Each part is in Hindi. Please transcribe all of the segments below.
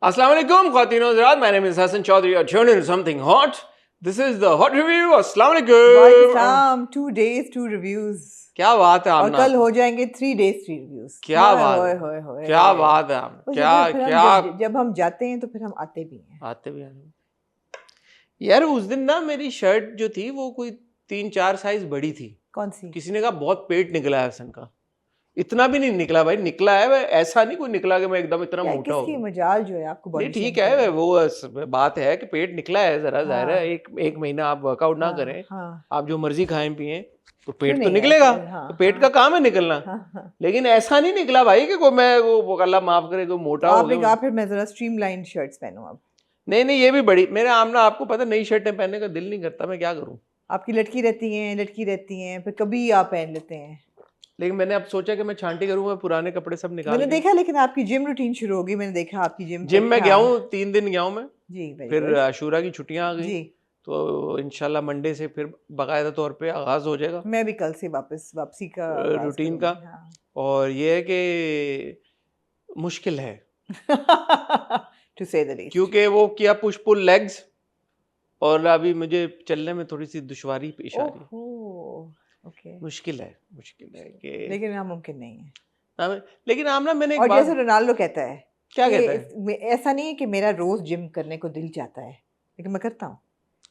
अस्सलाम वालेकुम ख्वातीनो हज़रात, my name is Hassan Chaudhary. You're tuned in something hot. This is the hot review. अस्सलाम वालेकुम. वालेकुम 2 days 2 reviews क्या बात है और आमना, कल हो जाएंगे 3 days 3 reviews. क्या बात होए है, होए होए क्या बात है आमना, बस क्या फिर हम क्या जब हम जाते हैं तो फिर हम आते भी हैं. आते भी हैं यार. उस दिन ना मेरी शर्ट जो थी वो कोई 3-4 साइज बड़ी थी. कौन सी? किसी ने कहा बहुत पेट निकला है हसन का. इतना भी नहीं निकला भाई, निकला है वह, ऐसा नहीं कोई निकला कि मैं एकदम इतना क्या मोटा हो किसकी गया. मजाल जो है आपको नहीं बॉडी ठीक है, वो बात है कि पेट निकला है जरा, जाहिर है हाँ. एक महीना आप वर्कआउट ना करें, हाँ आप जो मर्जी खाएं पिएं तो क्यों पेट तो नहीं निकलेगा. ऐसे, हाँ, तो पेट हाँ, का काम है निकलना. हाँ. लेकिन ऐसा नहीं निकला भाई कि कोई मैं वो अल्लाह माफ करे कोई मोटा हो आपने गया. कहा फिर मैं जरा स्ट्रीमलाइन शर्ट्स पहनूं अब. नहीं नहीं, ये भी बड़ी मेरे आमना, आपको पता नई शर्टें पहनने का दिल नहीं करता, मैं क्या करूं. आपकी लटकी रहती हैं फिर कभी आप पहन लेते हैं. लेकिन मैंने अब सोचा कि मैं छांटी करूंगा, पुराने कपड़े सब निकाल मैंने के. देखा लेकिन आपकी जिम रूटीन शुरू होगी. मैंने देखा आपकी जिम में गया हूँ, 3 दिन गया हूँ मैं. जी very फिर good. आशूरा की छुट्टियां आ गई जी तो इंशाल्लाह मंडे से फिर बाकायदा तौर पे आगाज हो जाएगा मैं भी कल से वापसी का आगाज रूटीन करूंगी, का. हाँ. और ये है कि मुश्किल है टू से द लीस्ट. क्योंकि वो किया पुश पुल लेग्स और अभी मुझे चलने में थोड़ी सी दुश्वारी पेश आ रही है. ओके. मुश्किल है कि लेकिन नामुमकिन नहीं है. लेकिन आमना मैंने एक और बात. जैसे रोनाल्डो कहता है क्या कि कहता है? ऐसा नहीं है कि मेरा रोज जिम करने को दिल चाहता है लेकिन मैं करता हूँ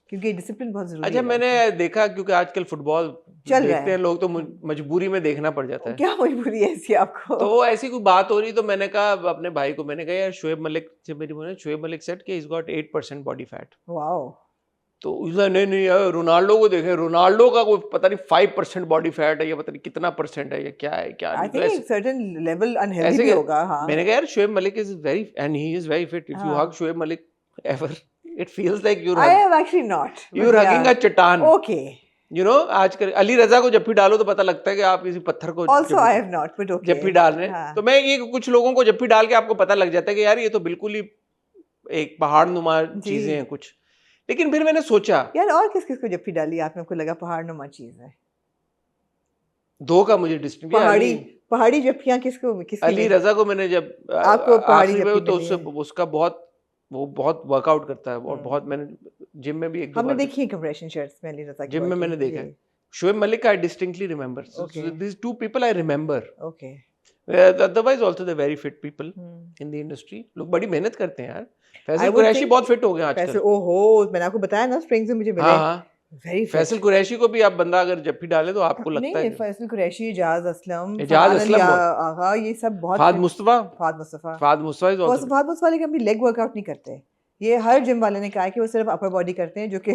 क्योंकि डिसिप्लिन बहुत जरूरी अच्छा है. मैंने देखा क्योंकि आजकल फुटबॉल चल रहा देखते है. हैं लोग तो मजबूरी में देखना पड़ जाता है. क्या मजबूरी है ऐसी आपको? तो वो ऐसी कोई बात हो रही तो मैंने कहा अपने भाई को, मैंने कहा यार शोएब मलिक से मेरी बोले, शोएब मलिक सेड कि he's got 8% body fat. Wow. तो उसने नहीं यार रोनाल्डो को देखे, रोनाल्डो का कोई पता नहीं 5% बॉडी फैट है या पता नहीं कितना परसेंट है या क्या है क्या आई नहीं. तो थिंक ऐसे एक सर्टेन लेवल अनहेल्दी ऐसे भी क्या- होगा. हाँ. मैंने कहा यार Shoaib Malik is very and he is very fit. If you हाँ. Hug Shoaib Malik ever it feels like I have actually not. you're hugging a चट्टान. ओके. यू नो आजकल अली रजा को जब भी डालो तो पता लगता है कि आप किसी पत्थर को also I have not but okay. जब भी डाल रहे हैं. हाँ. तो मैं ये कुछ लोगों को जब भी डाल के आपको पता लग जाता है कि यार ये तो बिल्कुल ही एक पहाड़ नुमा चीजें हैं कुछ. लेकिन फिर मैंने सोचा यार और किस किस को जप्फी डाली आपने? आपको लगा पहाड़ नुमा चीज है? दो का मुझे डिस्टिंक्ट पहाड़ी जप्फियां किसको अली रजा को मैंने जब आपको पहाड़ी आखिरी में जप्फी तो मिली उससे है? उसका बहुत वर्कआउट करता है और बहुत मैंने जिम में भी एक दो हमने बार देखी है कंप्रेशन शर्ट्स में अली रजा की. जिम में मैंने देखा है. शोएब मलिक आई distinctly remember. Okay. these two people I remember. Okay. otherwise also they're very fit people in the industry. लोग बड़ी मेहनत करते हैं यार. I Faisal would Qureshi think- बहुत फिट हो गए आजकल. फैसल ओहो मैंने आपको बताया ना स्प्रिंग्स में मुझे मिले. हाँ हाँ. वेरी फैसल कुरैशी को भी आप बंदा अगर जब भी डाले तो आपको लगता है फैसल कुरैशी, इजाज असलम, इजाज फरहान असलम अली बहुत- आगा, ये सब बहुत. Fahd Mustafa Fahd Mustafa. Fahd Mustafa is also fit. Fahd Mustafa वाले कभी लेग वर्कआउट नहीं करते. ये हर जिम वाले ने कहा है कि वो सिर्फ अपर बॉडी करते हैं, जो कि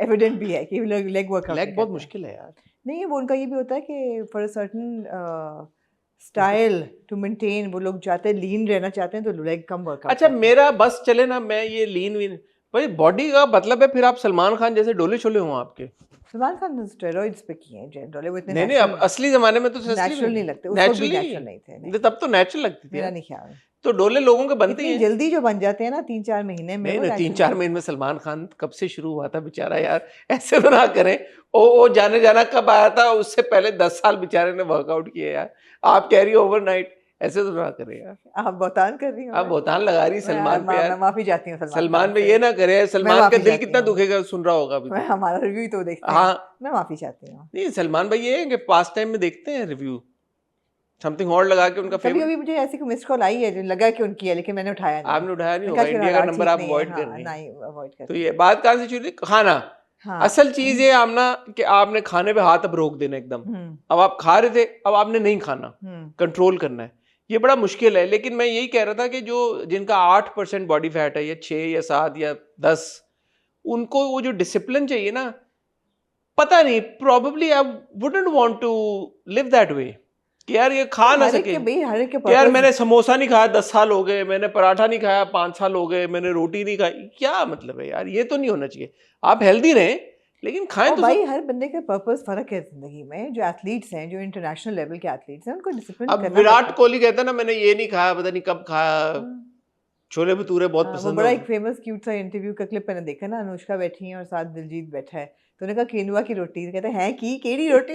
एविडेंट भी है कि लेग वर्कआउट. लेग बहुत मुश्किल है यार. नहीं वो उनका ये भी होता है कि for a certain style to maintain वो लोग चाहते हैं, लीन रहना चाहते हैं तो लेग कम वर्कआउट. अच्छा मेरा बस चले ना, मैं ये लीन वीन भाई बॉडी का मतलब है फिर आप सलमान खान जैसे डोले छोले हो आपके. सलमान खान ने स्टेरॉइड्स पे किए हैं जनरली. वो इतने नहीं अब असली जमाने में तो नेचुरल नहीं लगते. उसको भी नेचुरल नहीं थे. नहीं. तब तो नेचुरल लगती थी. मेरा नहीं ख्याल. तो डोले लोगों के बनते इतनी हैं जल्दी जो बन जाते हैं ना 3-4 महीने में. नहीं 3-4 महीने में. सलमान खान कब से शुरू हुआ था बेचारा यार, ऐसे तो ना करें. ओ जाने जाना कब आया था, उससे पहले 10 साल बेचारे ने वर्कआउट किए यार. आप कह रही हो ओवरनाइट, ऐसे तो ना करें यार. आप बहतान कर रही हो. आप बहतान लगा रही सलमान पे यार. मैं माफी चाहती हूँ सलमान पे ये ना करे. सलमान का दिल कितना दुखेगा सुन रहा होगा अभी. हमारा रिव्यू तो देखते हैं. हाँ मैं माफी चाहती हूँ. नहीं सलमान भाई ये है कि पास टाइम में देखते हैं रिव्यू, समथिंग हॉट लगा के उनका कभी फेवरेट. कभी मुझे ऐसी कोई मिस कॉल आई है जो लगा कि उनकी है लेकिन मैंने उठाया नहीं. आपने उठाया नहीं मैंने होगा, कहा इंडिया का ठीक नंबर आप नहीं है. अवॉइड हाँ, कर रही हैं. नहीं अवॉइड कर. तो ये बात कहाँ से शुरू हुई? खाना. हाँ. असल चीज ये आमना कि आपने खाने पे हाथ अब रोक देना एकदम. अब आप खा रहे थे, अब आपने नहीं खाना, कंट्रोल करना है. ये बड़ा मुश्किल है. लेकिन मैं यही कह रहा था कि जो जिनका 8% बॉडी फैट है या 6 या 7 या 10, उनको वो जो डिसिप्लिन चाहिए ना, पता नहीं probably I wouldn't want to live that way कि यार ये खा ना सके. यार मैंने समोसा नहीं खाया 10 साल हो गए, मैंने पराठा नहीं खाया 5 साल हो गए, मैंने रोटी नहीं खाई. क्या मतलब है यार, ये तो नहीं होना चाहिए. आप हेल्दी रहें लेकिन खाएं तो. भाई हर बंदे का पर्पस फर्क है जिंदगी में. जो एथलीट्स हैं, जो इंटरनेशनल लेवल के एथलीट्स हैं, उनको डिसिप्लिन अब विराट कोहली कहता है ना मैंने ये नहीं खाया, पता नहीं कब खाया. छोले भटूरे बहुत वो पसंद बड़ा है एक फेमस क्यूट सा इंटरव्यू का क्लिप मैंने देखा ना, अनुष्का बैठी है और साथ दिलजीत बैठा है, तो उन्होंने कहा केनुआ की रोटी, तो कहते हैं की केड़ी रोटी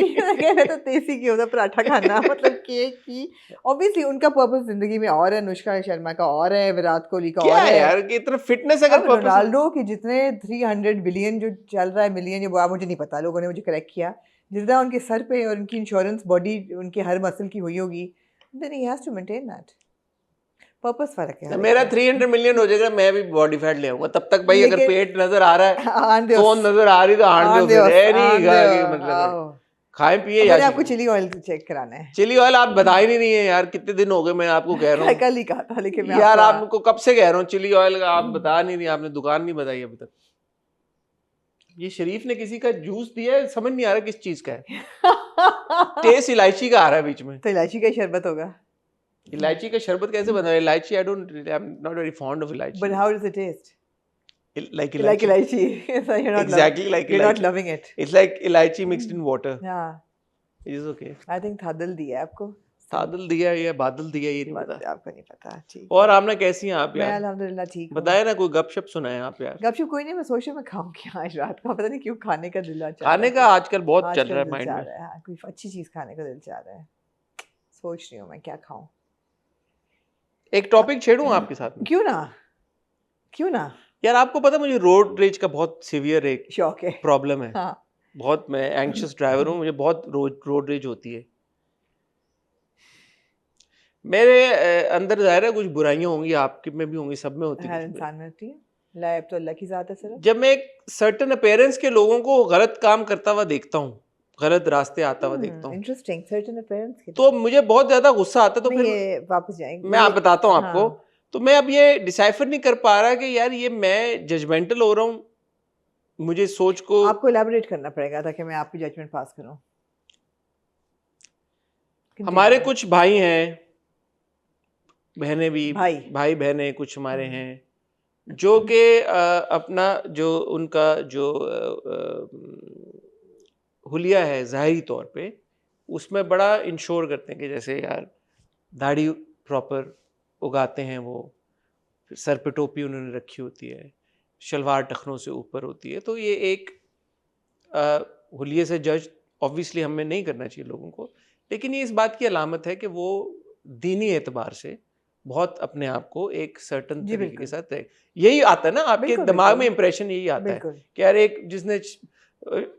मैं तो देसी घी का पराठा खाना मतलब की ऑब्वियसली उनका पर्पस जिंदगी में और है, अनुष्का शर्मा का और है, विराट कोहली का क्या और है है यार कि इतना फिटनेस अगर अब पर्पस रोनाल्डो के जितने 300 बिलियन जो चल रहा है, मिलियन, ये मुझे नहीं पता, लोगों ने मुझे करेक्ट किया, जितना उनके सर पे और उनकी इंश्योरेंस बॉडी उनके हर मसल की हुई होगी, then he has to maintain that. Purpose फर्क है मेरा 300 मिलियन हो जाएगा, मैं भी बॉडी फैट ले आऊंगा तब तक भाई। अगर पेट नजर आ रहा है, तो नजर आ रही तो आन दो, फिर है नहीं कि मतलब खाए पिए या आपको चिली ऑयल चेक कराना है। चिली ऑयल आप बता ही नहीं है यार, कितने दिन हो गए मैं आपको कह रहा हूँ। कल ही कहा था, लेकिन मैं यार आपको कब से कह रहा हूँ चिली ऑयल का, आप बता नहीं रही, आपने दुकान नहीं बताई अभी तक। ये शरीफ ने किसी का जूस दिया है, समझ नहीं आ रहा किस चीज का है। टेस्ट इलायची का आ रहा है बीच में। तो इलायची का शरबत होगा। इलायची का शरबत कैसे बना है? Elaichi I am not very fond of elaichi. But how does it taste? Like elaichi. So you're not exactly like you're इलायची. not loving it. It's like इलायची mixed in water. Yeah. It's okay. I think थादल दिया है आपको। थादल दिया या बादल दिया, ये नहीं पता। आपको नहीं पता, ठीक। और आपने कैसी हैं आप यार? मैं अल्हम्दुलिल्लाह ठीक हूँ। बताए ना, कोई गपशप सुनाए आप यार। गपशप कोई नहीं, मैं सोच रही हूँ मैं खाऊँ क्या आज रात को, पता नहीं क्यों खाने का दिल चाह रहा है। खाने का आजकल बहुत चल रहा है माइंड में। हाँ, कोई अच्छी चीज खाने का दिल चाह रहा है, सोच रही हूँ मैं क्या खाऊं। एक टॉपिक छेड़ूं आपके साथ में? क्यों ना यार आपको पता मुझे रोड रेज का बहुत सीवियर एक शौक है, प्रॉब्लम है। हाँ। बहुत, मैं एंग्शियस ड्राइवर हूँ, मुझे बहुत रोड रेज होती है। मेरे अंदर जाहिर है कुछ बुराइयां होंगी, आपके में भी होंगी, सब में होती है, हर इंसान में होती है। लाइफ तो अल्लाह की ज़ात है सिर्फ। जब मैं एक सर्टेन अपीयरेंस के लोगों को गलत काम करता हुआ देखता हूँ, गलत रास्ते आता हुआ देखता हूँ, इंटरेस्टिंग, सर्टेन अपीयरेंस की तो मुझे बहुत ज्यादा गुस्सा आता है। तो फिर ये वापस जाएंगे, मैं आप बताता हूँ आपको। हाँ। तो मैं अब ये डिसाइफर नहीं कर पा रहा कि यार ये मैं जजमेंटल हो रहा हूँ, मुझे सोच को आपको एलैबोरेट करना पड़ेगा ताकि मैं आपकी जजमेंट पास करूँ। हमारे कुछ भाई हैं, बहनें भी, भाई बहनें कुछ हमारे हैं जो कि अपना जो उनका जो हुलिया है ज़ाहिरी तौर पे, उसमें बड़ा इंश्योर करते हैं कि जैसे यार दाढ़ी प्रॉपर उगाते हैं वो, फिर सर पे टोपी उन्होंने रखी होती है, शलवार टखनों से ऊपर होती है। तो ये एक हुलिये से जज ऑब्वियसली हमें नहीं करना चाहिए लोगों को, लेकिन ये इस बात की अलामत है कि वो दीनी एतबार से बहुत अपने आप को एक सर्टन तरीके के साथ है। यही आता है ना आपके दिमाग में, इंप्रेशन यही आता है कि यार एक जिसने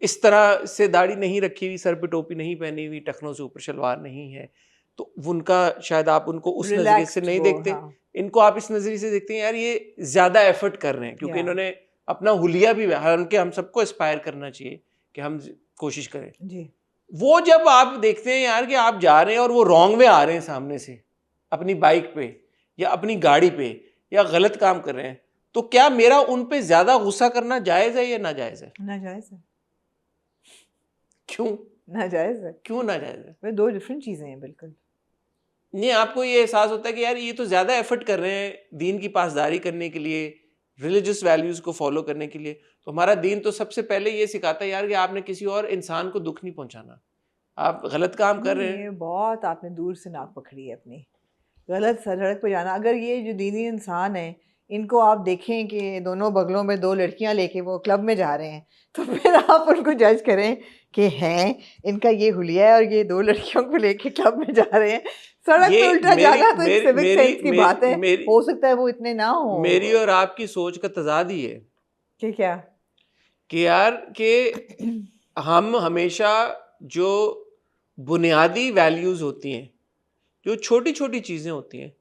इस तरह से दाढ़ी नहीं रखी हुई, सर पे टोपी नहीं पहनी हुई, टखनों से ऊपर शलवार नहीं है, तो उनका शायद आप उनको उस नजरिए से नहीं देखते। हाँ। इनको आप इस नजरिए से देखते हैं यार ये ज्यादा एफर्ट कर रहे हैं, क्योंकि इन्होंने अपना हुलिया भी, हालांकि हम सबको एस्पायर करना चाहिए कि हम कोशिश करें जी। वो जब आप देखते हैं यार कि आप जा रहे हैं और वो रॉन्ग वे आ रहे हैं सामने से अपनी बाइक पे या अपनी गाड़ी पे, या गलत काम कर रहे हैं, तो क्या मेरा उन पे ज्यादा गुस्सा करना जायज है या नाजायज है? नाजायज है। क्यों नाजायज है? क्यों नाजायज है? वे दो डिफरेंट चीजें हैं बिल्कुल। नहीं, आपको ये एहसास होता है कि यार ये तो ज्यादा एफर्ट कर रहे हैं दीन की पासदारी करने के लिए, रिलीजियस वैल्यूज को फॉलो करने के लिए, तो हमारा दीन तो सबसे पहले ये सिखाता है यार कि आपने किसी और इंसान को दुख नहीं पहुंचाना। आप गलत काम कर रहे हैं, बहुत आपने दूर से नाक पकड़ी है अपनी, गलत सड़क पर जाना। अगर ये जो दीनी इंसान है, इनको आप देखें कि दोनों बगलों में दो लड़कियां लेके वो क्लब में जा रहे हैं, तो फिर आप उनको जज करें कि हैं इनका ये हुलिया है और ये दो लड़कियों को लेके क्लब में जा रहे हैं। सड़क पे उल्टा जाना तो एक सिविक सेंस की बात है, हो सकता है वो इतने ना हो। मेरी और आपकी सोच का तजाद ही है कि क्या कि यार कि हम हमेशा जो बुनियादी वैल्यूज होती हैं, जो छोटी छोटी चीजें होती हैं,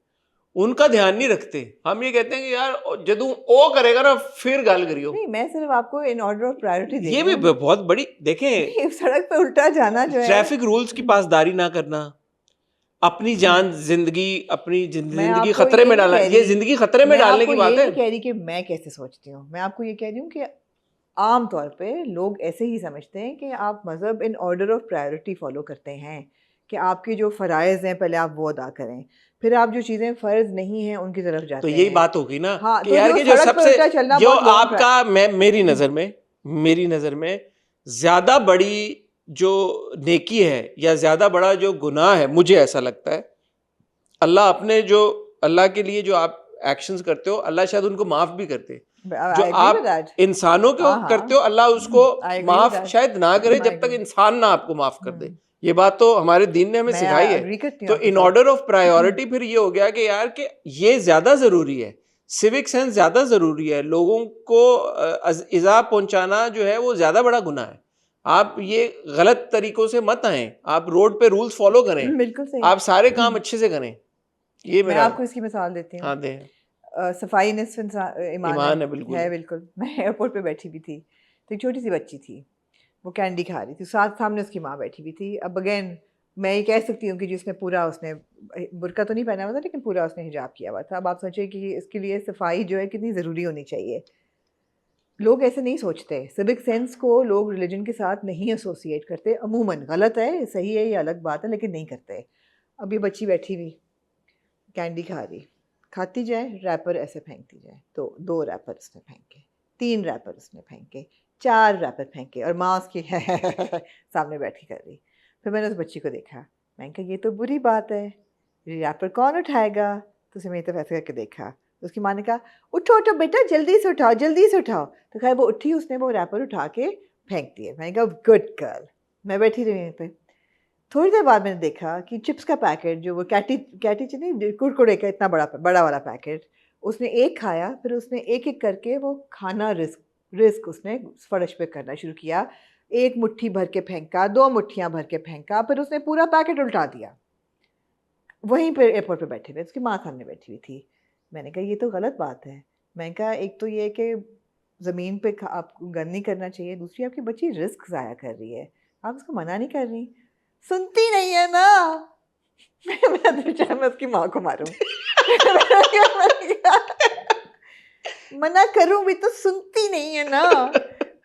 उनका ध्यान नहीं रखते। हम ये कहते हैं कि यार जदू ओ करेगा ना फिर गल करियो। नहीं, मैं सिर्फ आपको इन ऑर्डर ऑफ प्रायोरिटी दे रही हूं। ये भी बहुत बड़ी देखें, सड़क पे उल्टा जाना जो है, ट्रैफिक रूल्स की पासदारी ना करना, अपनी जान जिंदगी, अपनी जिंदगी खतरे में डालना, ये जिंदगी खतरे में डालने की बात है। मैं आपको ये कह रही कि मैं कैसे सोचती हूँ, मैं आपको ये कह रही हूँ कि आम तौर पे लोग ऐसे ही समझते हैं कि आप मजहब in order of priority follow करते हैं, कि आपके जो फ़राइज़ हैं पहले आप वो अदा करें, फिर आप जो चीज़ें फ़र्ज नहीं हैं उनकी तरफ जाते हैं। तो यही बात होगी ना, हाँ, कि तो यार कि जो सबसे जो आपका मेरी नज़र में ज़्यादा बड़ी जो नेकी है या ज़्यादा बड़ा जो गुनाह है, मुझे ऐसा लगता है, अल्लाह के लिए जो आप एक्शंस करते हो अल्लाह शायद उनको माफ भी करते। I जो agree with आप that. इंसानों को हाँ, करते हो अल्लाह उसको I agree with माफ that. शायद ना करे I जब तक agree. इंसान ना आपको माफ कर दे। ये बात तो हमारे दीन ने हमें मैं सिखाई है। agree करती हूँ तो आपके इन साथ। ऑर्डर ऑफ प्रायोरिटी फिर ये हो गया कि यार कि ये ज्यादा जरूरी है, सिविक सेंस ज्यादा जरूरी है, लोगों को इज़ा पहुंचाना जो है वो ज्यादा बड़ा गुनाह है। आप ये गलत तरीकों से मत आए, आप रोड पे रूल्स फॉलो करें, बिल्कुल सही। आप सारे काम अच्छे से करें। ये मैं मेरा आपको इसकी मिसाल देती हूँ। हाँ दे सफाई निस्फ ईमान ईमान है, है बिल्कुल। बिल्कुल। मैं एयरपोर्ट पे बैठी भी थी तो एक छोटी सी बच्ची थी, वो कैंडी खा रही थी, सामने उसकी माँ बैठी हुई थी। अब अगेन मैं ये कह सकती हूँ कि जिसने पूरा उसने बुर्का तो नहीं पहना हुआ था लेकिन पूरा उसने हिजाब किया हुआ था। अब आप सोचें कि इसके लिए सफाई जो है कितनी ज़रूरी होनी चाहिए। लोग ऐसे नहीं सोचते। सिविक सेंस को लोग रिलीजन के साथ नहीं एसोसिएट करते अमूमन। गलत है, सही है, ये अलग बात है, लेकिन नहीं करते। अब ये बच्ची बैठी हुई कैंडी खा रही, खाती जाए, रैपर ऐसे फेंकती जाए, तो 2 रैपर उसने फेंके, 3 रैपर उसने फेंके, 4 रैपर फेंके और माँ उसकी सामने बैठी कर रही। फिर मैंने उस बच्ची को देखा, मैंने कहा ये तो बुरी बात है, रैपर कौन उठाएगा? तो उसे मेरी तरफ ऐसे करके देखा। उसकी माँ ने कहा उठो उठो बेटा, जल्दी से उठाओ, जल्दी से उठाओ। तो खैर वो उठी, उसने वो रैपर उठा के फेंक दिए। मैंने कहा गुड गर्ल। मैं बैठी रही वहीं पे। थोड़ी देर बाद मैंने देखा कि चिप्स का पैकेट, जो वो कैटी नहीं, कुरकुरे का इतना बड़ा वाला पैकेट, उसने एक खाया, फिर उसने एक एक करके वो खाना रिस्क उसने फर्श पे करना शुरू किया। 1 मुट्ठी भर के फेंका, 2 मुट्ठियाँ भर के फेंका, फिर उसने पूरा पैकेट उल्टा दिया। वहीं पे एयरपोर्ट पे बैठे हुए, उसकी माँ सामने बैठी हुई थी। मैंने कहा ये तो गलत बात है। मैंने कहा एक तो ये कि ज़मीन पे आपको गंद नहीं करना चाहिए, दूसरी आपकी बच्ची रिस्क ज़ाया कर रही है, आप उसको मना नहीं कर रही। सुनती नहीं है ना। मैं उसकी माँ को मारूं। मना करूं भी तो सुनती नहीं है ना।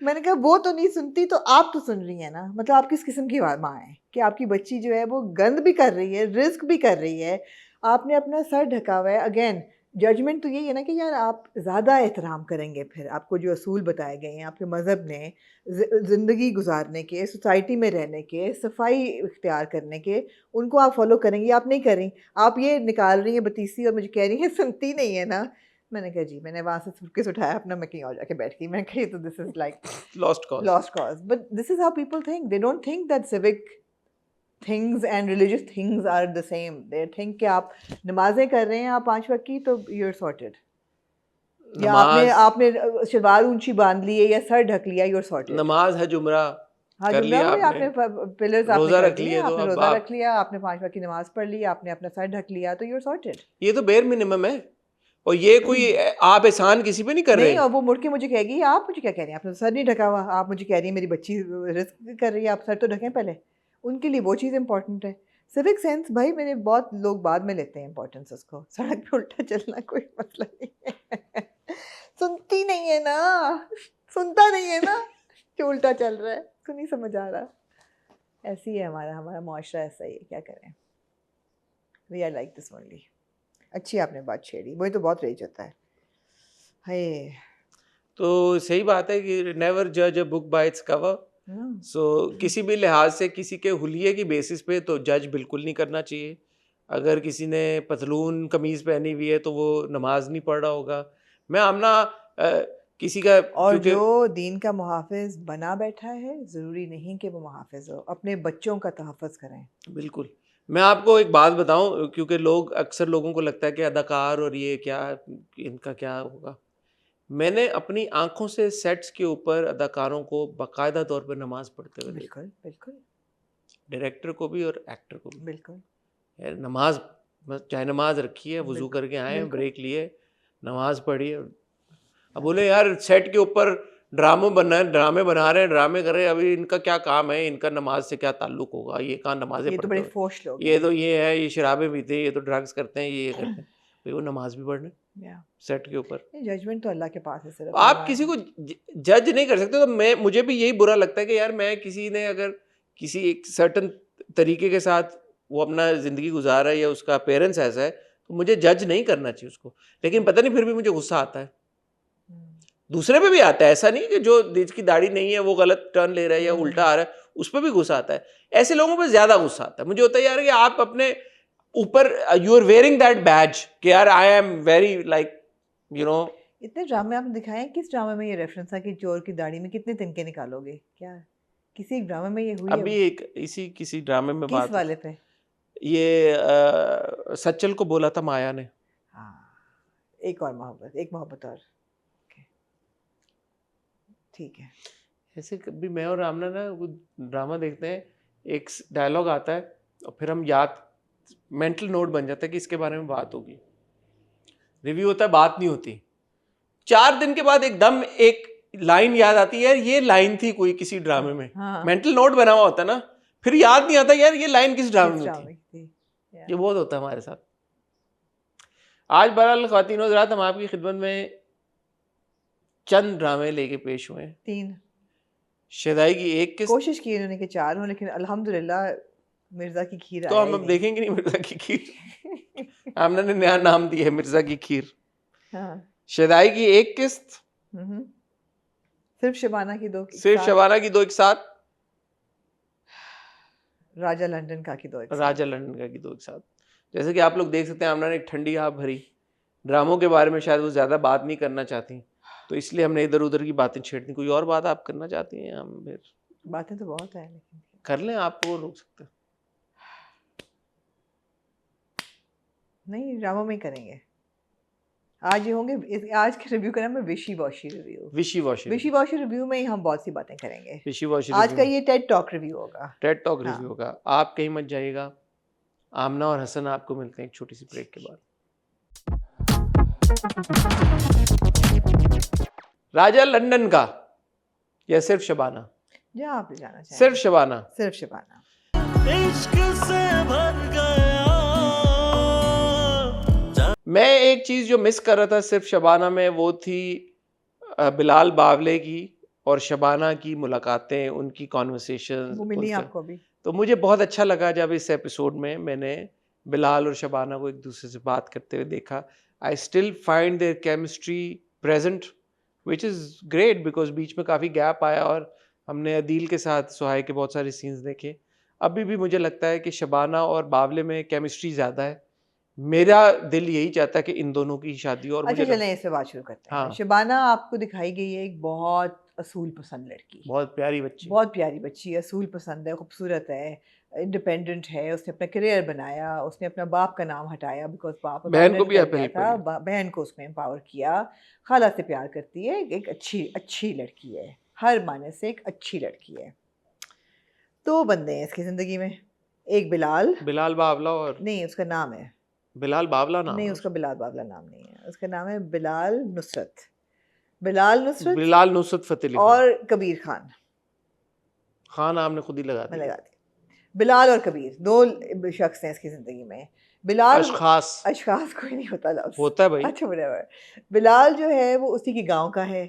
मैंने कहा वो तो नहीं सुनती तो आप तो सुन रही है ना। मतलब आप किस किस्म की माँ है कि आपकी बच्ची जो है वो गंद भी कर रही है, रिस्क भी कर रही है, आपने अपना सर ढका हुआ है। अगेन जजमेंट तो यही है ना कि यार आप ज़्यादा एहतराम करेंगे, फिर आपको जो असूल बताए गए हैं आपके मज़हब ने, ज़िंदगी गुजारने के, सोसाइटी में रहने के, सफाई इख्तियार करने के, उनको आप फॉलो करेंगी। आप नहीं करें, आप ये निकाल रही हैं बतीसी और मुझे कह रही हैं सुनती नहीं है ना। मैंने कहा जी, मैंने वहाँ से सूटकेस उठाया अपना, मैं कहीं और जाके बैठ गई। मैंने कहा तो this is like lost cause, but this is how people think. They don't think that civic things and religious things are the same. They think कि आप नमाजें कर रहे हैं आप 5 वक्त की तो you're sorted, या आपने शलवार ऊंची बांध ली है या सर ढक लिया, you're sorted. नमाज है जुमरा हाँ, कर लिया आपने पिलर्स आपने रोजा कर रख दिए, लिए, तो आपने अब रोजा रख लिया, आपने 5 वक्त की नमाज पढ़ ली, आपने अपना सर ढक लिया, तो you're sorted. ये तो बेयर मिनिमम है। और ये कोई आप एहसान किसी पे नहीं कर रहे। नहीं, और वो मुड़ के मुझे कहेगी आप मुझे क्या कह रही हैं, आपने सर नहीं ढका हुआ, आप मुझे कह रही हैं मेरी बच्ची रिस्क कर रही है, आप सर तो ढकें पहले। उनके लिए वो चीज़ इंपॉर्टेंट है। सिविक सेंस भाई मेरे बहुत लोग बाद में लेते हैं इंपॉर्टेंस उसको। सड़क पे उल्टा चलना कोई मसला नहीं है। सुनती नहीं है ना, सुनता नहीं है ना जो उल्टा चल रहा है, उसको नहीं समझ आ रहा। ऐसी है हमारा मुआशरा, ऐसा ही है, क्या करें। We are like this only. अच्छी आपने बात छेड़ी, वही तो बहुत रेज होता है। हाय, तो सही बात है कि नेवर जज a book by its cover. So किसी भी लिहाज से किसी के हुलिये की बेसिस पे तो जज बिल्कुल नहीं करना चाहिए। अगर किसी ने पतलून कमीज पहनी हुई है तो वो नमाज नहीं पढ़ रहा होगा। मैं आमना किसी का, और जो दीन का मुहाफिज बना बैठा है ज़रूरी नहीं कि वो मुहाफिज हो। अपने बच्चों का तहफ़्फ़ुज़ करें। बिल्कुल। मैं आपको एक बात बताऊं, क्योंकि लोग अक्सर लोगों को लगता है कि अदाकार और ये क्या, इनका क्या होगा। मैंने अपनी आंखों से सेट्स के ऊपर अदाकारों को बाकायदा तौर पर नमाज पढ़ते हुए देखा। बिल्कुल बिल्कुल, डायरेक्टर को भी और एक्टर को भी। बिल्कुल यार नमाज, चाहे नमाज रखी है, वजू बिल्कुल, करके आए, बिल्कुल। ब्रेक लिए, नमाज पढ़ी। अब बोले यार सेट के ऊपर ड्रामे बना रहे हैं, ड्रामे कर रहे हैं, अभी इनका क्या काम है, इनका नमाज से क्या ताल्लुक होगा, ये कहाँ नमाजें ये तो पढ़ते बड़े हो, फोश लोग ये हैं। तो ये है, ये शराबें पीते हैं, ये तो ड्रग्स करते हैं, ये करते हैं। भाई वो नमाज भी पढ़ रहे हैं या सेट के ऊपर। जजमेंट तो अल्लाह के पास है सिर्फ। आप किसी को जज नहीं कर सकते। तो मुझे भी यही बुरा लगता है कि यार मैं किसी ने अगर किसी एक सर्टन तरीके के साथ वो अपना ज़िंदगी गुजार रहा है या उसका पेरेंट्स ऐसा है, तो मुझे जज नहीं करना चाहिए उसको। लेकिन पता नहीं फिर भी मुझे गुस्सा आता है। दूसरे पे भी आता है, ऐसा नहीं कि जो जिसकी दाढ़ी नहीं है वो गलत टर्न ले रहा है या उल्टा आ रहा है, उस पर भी गुस्सा आता है। ऐसे लोगों पे ज़्यादा गुस्सा आता है। मुझे होता है यार कि आप अपने ऊपर you are wearing that badge कि यार I am very like you know. इतने ड्रामे आपने दिखाए हैं, किस ड्रामे में ये रेफरेंस था कि चोर की दाढ़ी में कितने तिनके निकालोगे? क्या किसी एक ड्रामे में ये हुई अभी है? एक इसी किसी ड्रामे में किस बात वाले पे? ये सच्चल को बोला था माया ने। हाँ, एक और मोहब्बत, एक मोहब्बत और। Okay. ठीक है। ऐसे कभी मैं और रामना ना वो ड्रामा देखते हैं, एक डायलॉग आता है और फिर हम याद मेंटल नोट बन जाता है कि इसके बारे में बात होगी, रिव्यू होता है, बात नहीं होती। 4 दिन के बाद एकदम एक लाइन याद आती है, यार ये लाइन थी कोई किसी ड्रामे में। हाँ। मेंटल नोट बना हुआ होता है ना, फिर याद नहीं आता यार ये लाइन किस ड्रामे में थी। Yeah. ये बहुत होता है हमारे साथ। आज बहरहाल ख्वातीन और हज़रात, हम आपकी खिदमत में चंद ड्रामे लेके पेश हुए हैं। 3 शदाई की एक किस्त, कोशिश की उन्होंने कि 4 हो, लेकिन अल्हम्दुलिल्लाह मिर्जा की खीर तो आया हम ही अब नहीं। देखेंगे नहीं मिर्जा की खीर। हमने ने नया नाम दिया है मिर्जा की खीर। हाँ। शदाई की एक किस्त, सिर्फ शबाना की 2 सिर्फ शबाना की 2 एक साथ, राजा लंदन का की 2 एक साथ। राजा लंदन का की 2 एक साथ। जैसे कि आप लोग देख सकते हैं, हमने एक ठंडी हवा भरी। ड्रामों के बारे में शायद वो ज़्यादा बात नहीं करना चाहती, तो इसलिए हमने इधर उधर की बातें छेड़ दी। कोई और बात आप करना चाहती हैं? हम फिर बातें तो बहुत हैं, लेकिन कर लें, आपको रोक सकते हैं। नहीं, ड्रामा में ही करेंगे। आज ये होंगे, आज के रिव्यू का नाम है विशी वॉशी रिव्यू। विशी वॉशी विशी वॉशी रिव्यू में ही हम बहुत सी बातें करेंगे। विशी वॉशी आज का ये टेड टॉक रिव्यू होगा। टेड टॉक हाँ। रिव्यू होगा। आप कहीं मत जाइएगा। आमना और हसन आपको मिलते हैं एक छोटी सी ब्रेक के बाद। राजा लंदन का या सिर्फ शबाना? जहाँ आप ले जाना चाहें। सिर्फ शबाना। सिर्फ शबाना। इश्क से भर गया। मैं एक चीज जो मिस कर रहा था सिर्फ शबाना में, वो थी बिलाल बावले की और शबाना की मुलाकातें, उनकी कॉन्वर्सेशन। वो मिली आपको भी? तो मुझे बहुत अच्छा लगा जब इस एपिसोड में मैंने बिलाल और शबाना को एक दूसरे से बात करते हुए देखा। I still find their chemistry present, which is great, because बीच में काफ़ी गैप आया और हमने अदील के साथ सुहाय के बहुत सारे सीन्स देखे। अभी भी मुझे लगता है कि शबाना और बावले में केमिस्ट्री ज़्यादा है। मेरा दिल यही चाहता है कि इन दोनों की शादी। और अच्छा, चलें इससे बात शुरू करते हैं। हाँ। शबाना आपको दिखाई गई है एक बहुत असूल पसंद लड़की, बहुत प्यारी बच्ची, बहुत प्यारी बच्ची, असूल पसंद है, खूबसूरत है, इंडिपेंडेंट है, उसने अपना करियर बनाया, उसने अपना बाप का नाम हटाया बिकॉज बाप बहन को भी कर गया था, बहन को उसने एम्पावर किया, खाला से प्यार करती है, एक अच्छी लड़की है, हर माने से एक अच्छी लड़की है। 2 बंदे हैं इसकी ज़िंदगी में, एक बिलाल बावला, और नहीं उसका नाम है बिलाल बावला नाम नहीं, है उसका बिलाल बावला नाम नहीं है, उसका नाम है बिलाल नुसरत। बिलाल नुसरत फतेह अली और कबीर खान आपने खुद ही लगा मैं दिया। लगा दी। बिलाल और कबीर 2 शख्स हैं इसकी ज़िंदगी में। बिलाल अशखास कोई नहीं होता लफ्ज़, होता है भाई। अच्छा बराबर। बिलाल जो है वो उसी के गांव का है,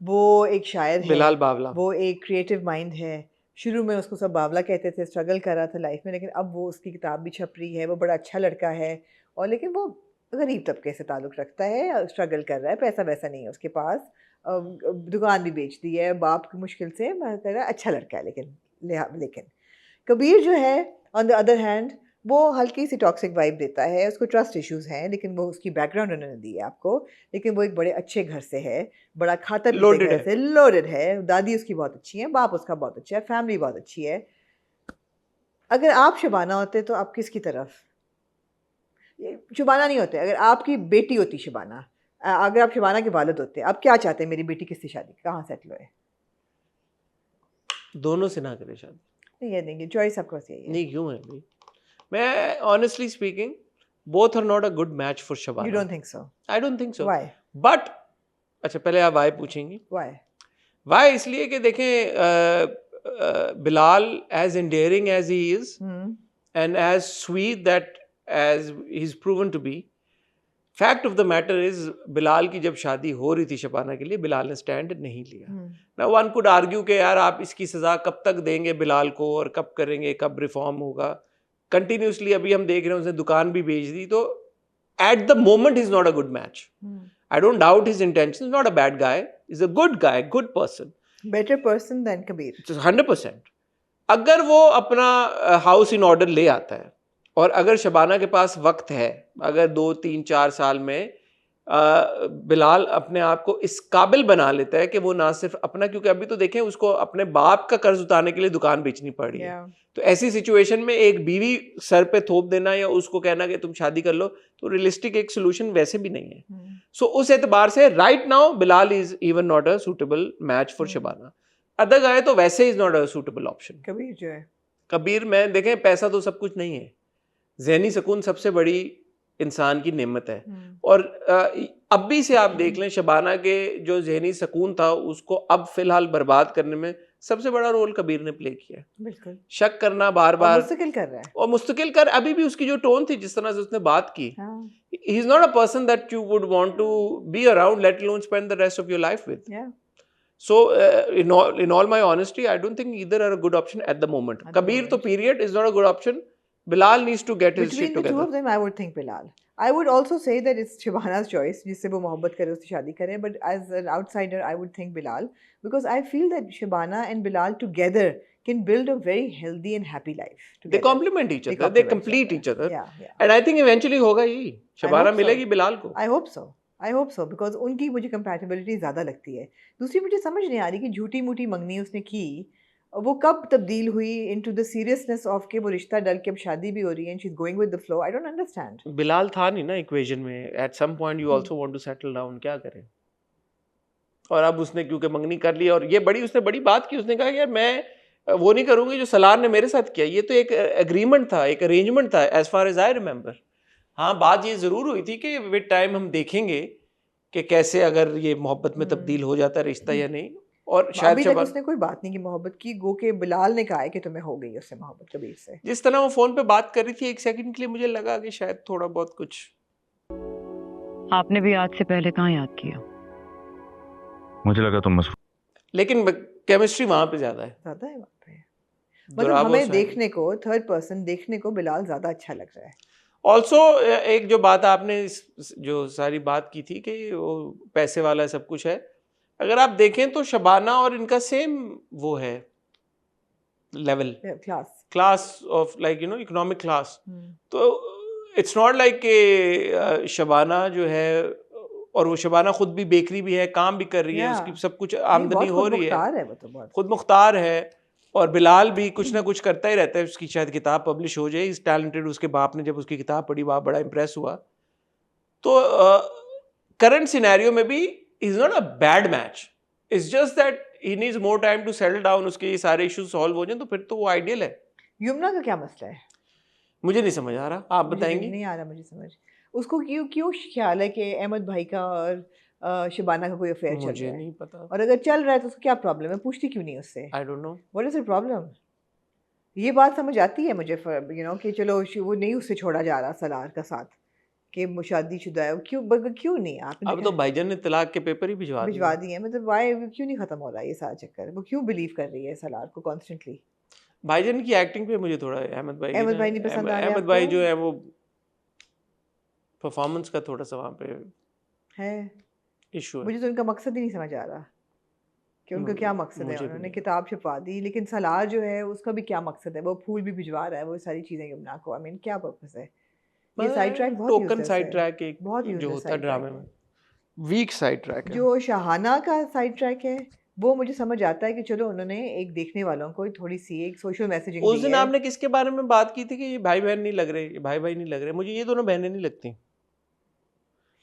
वो एक शायर है, बिलाल बावला, वो एक क्रिएटिव माइंड है। शुरू में उसको सब बावला कहते थे, स्ट्रगल कर रहा था लाइफ में, लेकिन अब वो उसकी किताब भी छप रही है, वो बड़ा अच्छा लड़का है, और लेकिन वो गरीब तबके से ताल्लुक़ रखता है, स्ट्रगल कर रहा है, पैसा वैसा नहीं है उसके पास, दुकान भी बेच दी है, बाप की मुश्किल से कर रहा है, अच्छा लड़का है। लेकिन कबीर जो है ऑन द अदर हैंड, वो हल्की सी टॉक्सिक वाइब देता है, उसको ट्रस्ट इश्यूज़ हैं, लेकिन वो उसकी बैकग्राउंड उन्होंने दी है आपको, लेकिन वो एक बड़े अच्छे घर से है, बड़ा खाता पीते घर से, लोडेड है, दादी उसकी बहुत अच्छी है, बाप उसका बहुत अच्छा है, फैमिली बहुत अच्छी है। अगर आप शबाना होते तो आप किसकी तरफ? शबाना नहीं होते, अगर आपकी बेटी होती शबाना, अगर आप शबाना के वालिद होते, आप क्या चाहते मेरी बेटी किससे शादी, कहाँ सेटल होए? दोनों से ना करे शादी। नहीं, चॉइस आपको सही है। नहीं, क्यों है भाई? मैं honestly speaking, both are not a good match for Shabana. You don't think so? I don't think so. Why? But अच्छा, पहले आप वाई पूछेंगी। Why इसलिए कि देखें, Bilal as endearing as he is and as sweet that as he's proven to be, fact of the matter is Bilal की जब शादी हो रही थी शबाना के लिए, बिलाल ने स्टैंड नहीं लिया। Now one could argue कि यार आप इसकी सज़ा कब तक देंगे बिलाल को, और कब करेंगे, कब रिफॉर्म होगा। कंटिन्यूसली अभी हम देख रहे हैं उसने दुकान भी बेच दी, तो at the moment is not a good match. I don't doubt his intention, not a bad guy, is a good guy, good person, better person than Kabir 100%। अगर वो अपना हाउस इन ऑर्डर ले आता है और अगर शबाना के पास वक्त है, अगर 2-3-4 साल में बिलाल अपने आप को इस काबिल बना लेता है कि वो ना सिर्फ अपना, क्योंकि अभी तो देखें उसको अपने बाप का कर्ज उतारने के लिए दुकान बेचनी पड़ रही है, तो ऐसी सिचुएशन में एक बीवी सर पे थोप देना या उसको कहना कि तुम शादी कर लो, तो रियलिस्टिक एक सोल्यूशन वैसे भी नहीं है। सो उस एतबार से right now Bilal is even not a suitable match for Shabana. Other guy तो वैसे is not a suitable option. Kabir जो है, कबीर में देखें पैसा तो सब कुछ नहीं है, ज़हनी सुकून सबसे बड़ी इंसान की नेमत है। और अब भी से आप देख लें शबाना के जो ज़हनी सुकून था उसको अब फिलहाल बर्बाद करने में सबसे बड़ा रोल कबीर ने प्ले किया। बिल्कुल शक करना बार बार, मुस्तकिल कर रहा है, और मुस्तकिल कर, अभी भी उसकी जो टोन थी, जिस तरह से उसने बात की, he is not a person that you would want to be around, let alone spend the rest of your life with. So in all my honesty, I don't think either are a good option at the moment. Kabir to period is not a good option. Bilal needs to get his shit together. Between the two of them, I would think Bilal. I would also say that it's Shabana's choice, जिससे वो मोहब्बत करे उससे शादी करे. But as an outsider, I would think Bilal, because I feel that Shabana and Bilal together can build a very healthy and happy life. Together. They complement each other. They complete each other. Yeah. And I think eventually होगा यही, शबाना मिलेगी बिलाल को. I hope so because उनकी मुझे compatibility ज़्यादा लगती है. दूसरी मुझे समझ नहीं आ रही कि झूठी मूठी मंगनी उसने की, वो कब तब्दील हुई into the seriousness of के वो रिश्ता डल के अब शादी भी हो रही है and she's going with the flow. I don't understand. Bilal था नहीं ना इक्वेशन में. At some point you also want to settle down. क्या करें? और अब उसने क्योंकि मंगनी कर ली और ये उसने बड़ी बात की. उसने कहा यार मैं वो नहीं करूँगी जो सलार ने मेरे साथ किया. ये तो एक एग्रीमेंट था, एक अरेंजमेंट था as far as I remember. हाँ, बात ये ज़रूर हुई थी कि विद टाइम हम देखेंगे कि कैसे अगर ये मोहब्बत में तब्दील हो जाता है रिश्ता या नहीं. और शायद अभी तक उसने कोई बात नहीं की मोहब्बत की, गो के बिलाल ने कहा है कि तुम्हें हो गई उससे मोहब्बत कबीर से. जिस तरह वो फोन पे बात कर रही थी एक सेकंड के लिए मुझे लगा कि शायद थोड़ा बहुत कुछ. आपने भी आज से पहले कहाँ याद किया? मुझे लगा तुम मसरूफ. लेकिन केमिस्ट्री वहाँ पे ज़्यादा है वहाँ पे. मतलब हमें देखने को, थर्ड पर्सन देखने को बिलाल ज़्यादा अच्छा लग रहा है. ऑल्सो एक जो बात आपने जो सारी बात की थी कि वो पैसे वाला सब कुछ है, अगर आप देखें तो शबाना और इनका सेम वो है level, class of like you no economic class. तो इट्स नॉट लाइक कि शबाना जो है, और वो शबाना खुद भी बेकरी भी है, काम भी कर रही है, उसकी सब कुछ आमदनी हो रही है, खुद मुख्तार है. और बिलाल भी कुछ ना कुछ करता ही रहता है. उसकी शायद किताब पब्लिश हो जाए, इस टैलेंटेड. उसके बाप ने जब उसकी किताब पढ़ी वहाँ बड़ा इम्प्रेस हुआ. तो करंट सिनेरियो में भी is not a bad match. It's just that he needs more time to settle down. उसके ये सारे इश्यूज सॉल्व हो जाए तो फिर तो वो आइडियल है. यमुना का क्या मसला है मुझे नहीं समझ आ रहा, आप बताएंगे? नहीं आ रहा मुझे समझ. उसको क्यों ख्याल है कि अहमद भाई का और शबाना का कोई अफेयर चल रहा है? मुझे नहीं पता. और अगर चल रहा है तो उसको क्या प्रॉब्लम है? पूछती क्यों नहीं उससे? आई don't know what is the problem. ये बात समझ आती है मुझे यू नो कि चलो वो नहीं उससे छोड़ा जा रहा सलार का साथ कि शादीशुदा है. क्यों नहीं? आपने अब तो भाईजान ने तलाक के पेपर ही भिजवा दिए हैं. मतलब वाई क्यों नहीं खत्म हो रहा ये सारा चक्कर? वो क्यों बिलीव कर रही है सलार को कॉन्स्टेंटली? भाईजान की एक्टिंग पे मुझे थोड़ा अहमद भाई नहीं पसंद आ रहा है. अहमद भाई जो है वो परफॉर्मेंस का थोड़ा सा वहाँ पे है इशू है. मुझे तो उनका मकसद ही नहीं समझ आ रहा कि उनका क्या मकसद है. उन्होंने किताब छपवा दी, लेकिन सलार जो है उसका भी क्या मकसद है? वो फूल भी भिजवा रहा है, वो सारी चीज़ें यमुना को. आई मीन क्या पर्पस है? ये साइड ट्रैक बहुत टोकन साइड ट्रैक एक बहुत जो होता है ड्रामे में, वीक साइड ट्रैक है. जो शाहाना का साइड ट्रैक है वो मुझे समझ आता है कि चलो उन्होंने एक देखने वालों को थोड़ी सी एक सोशल मैसेजिंग दी है. उस दिन आपने किसके बारे में बात की थी कि ये भाई बहन नहीं लग रहे, ये भाई नहीं लग रहे? मुझे ये दोनों बहनें नहीं लगती.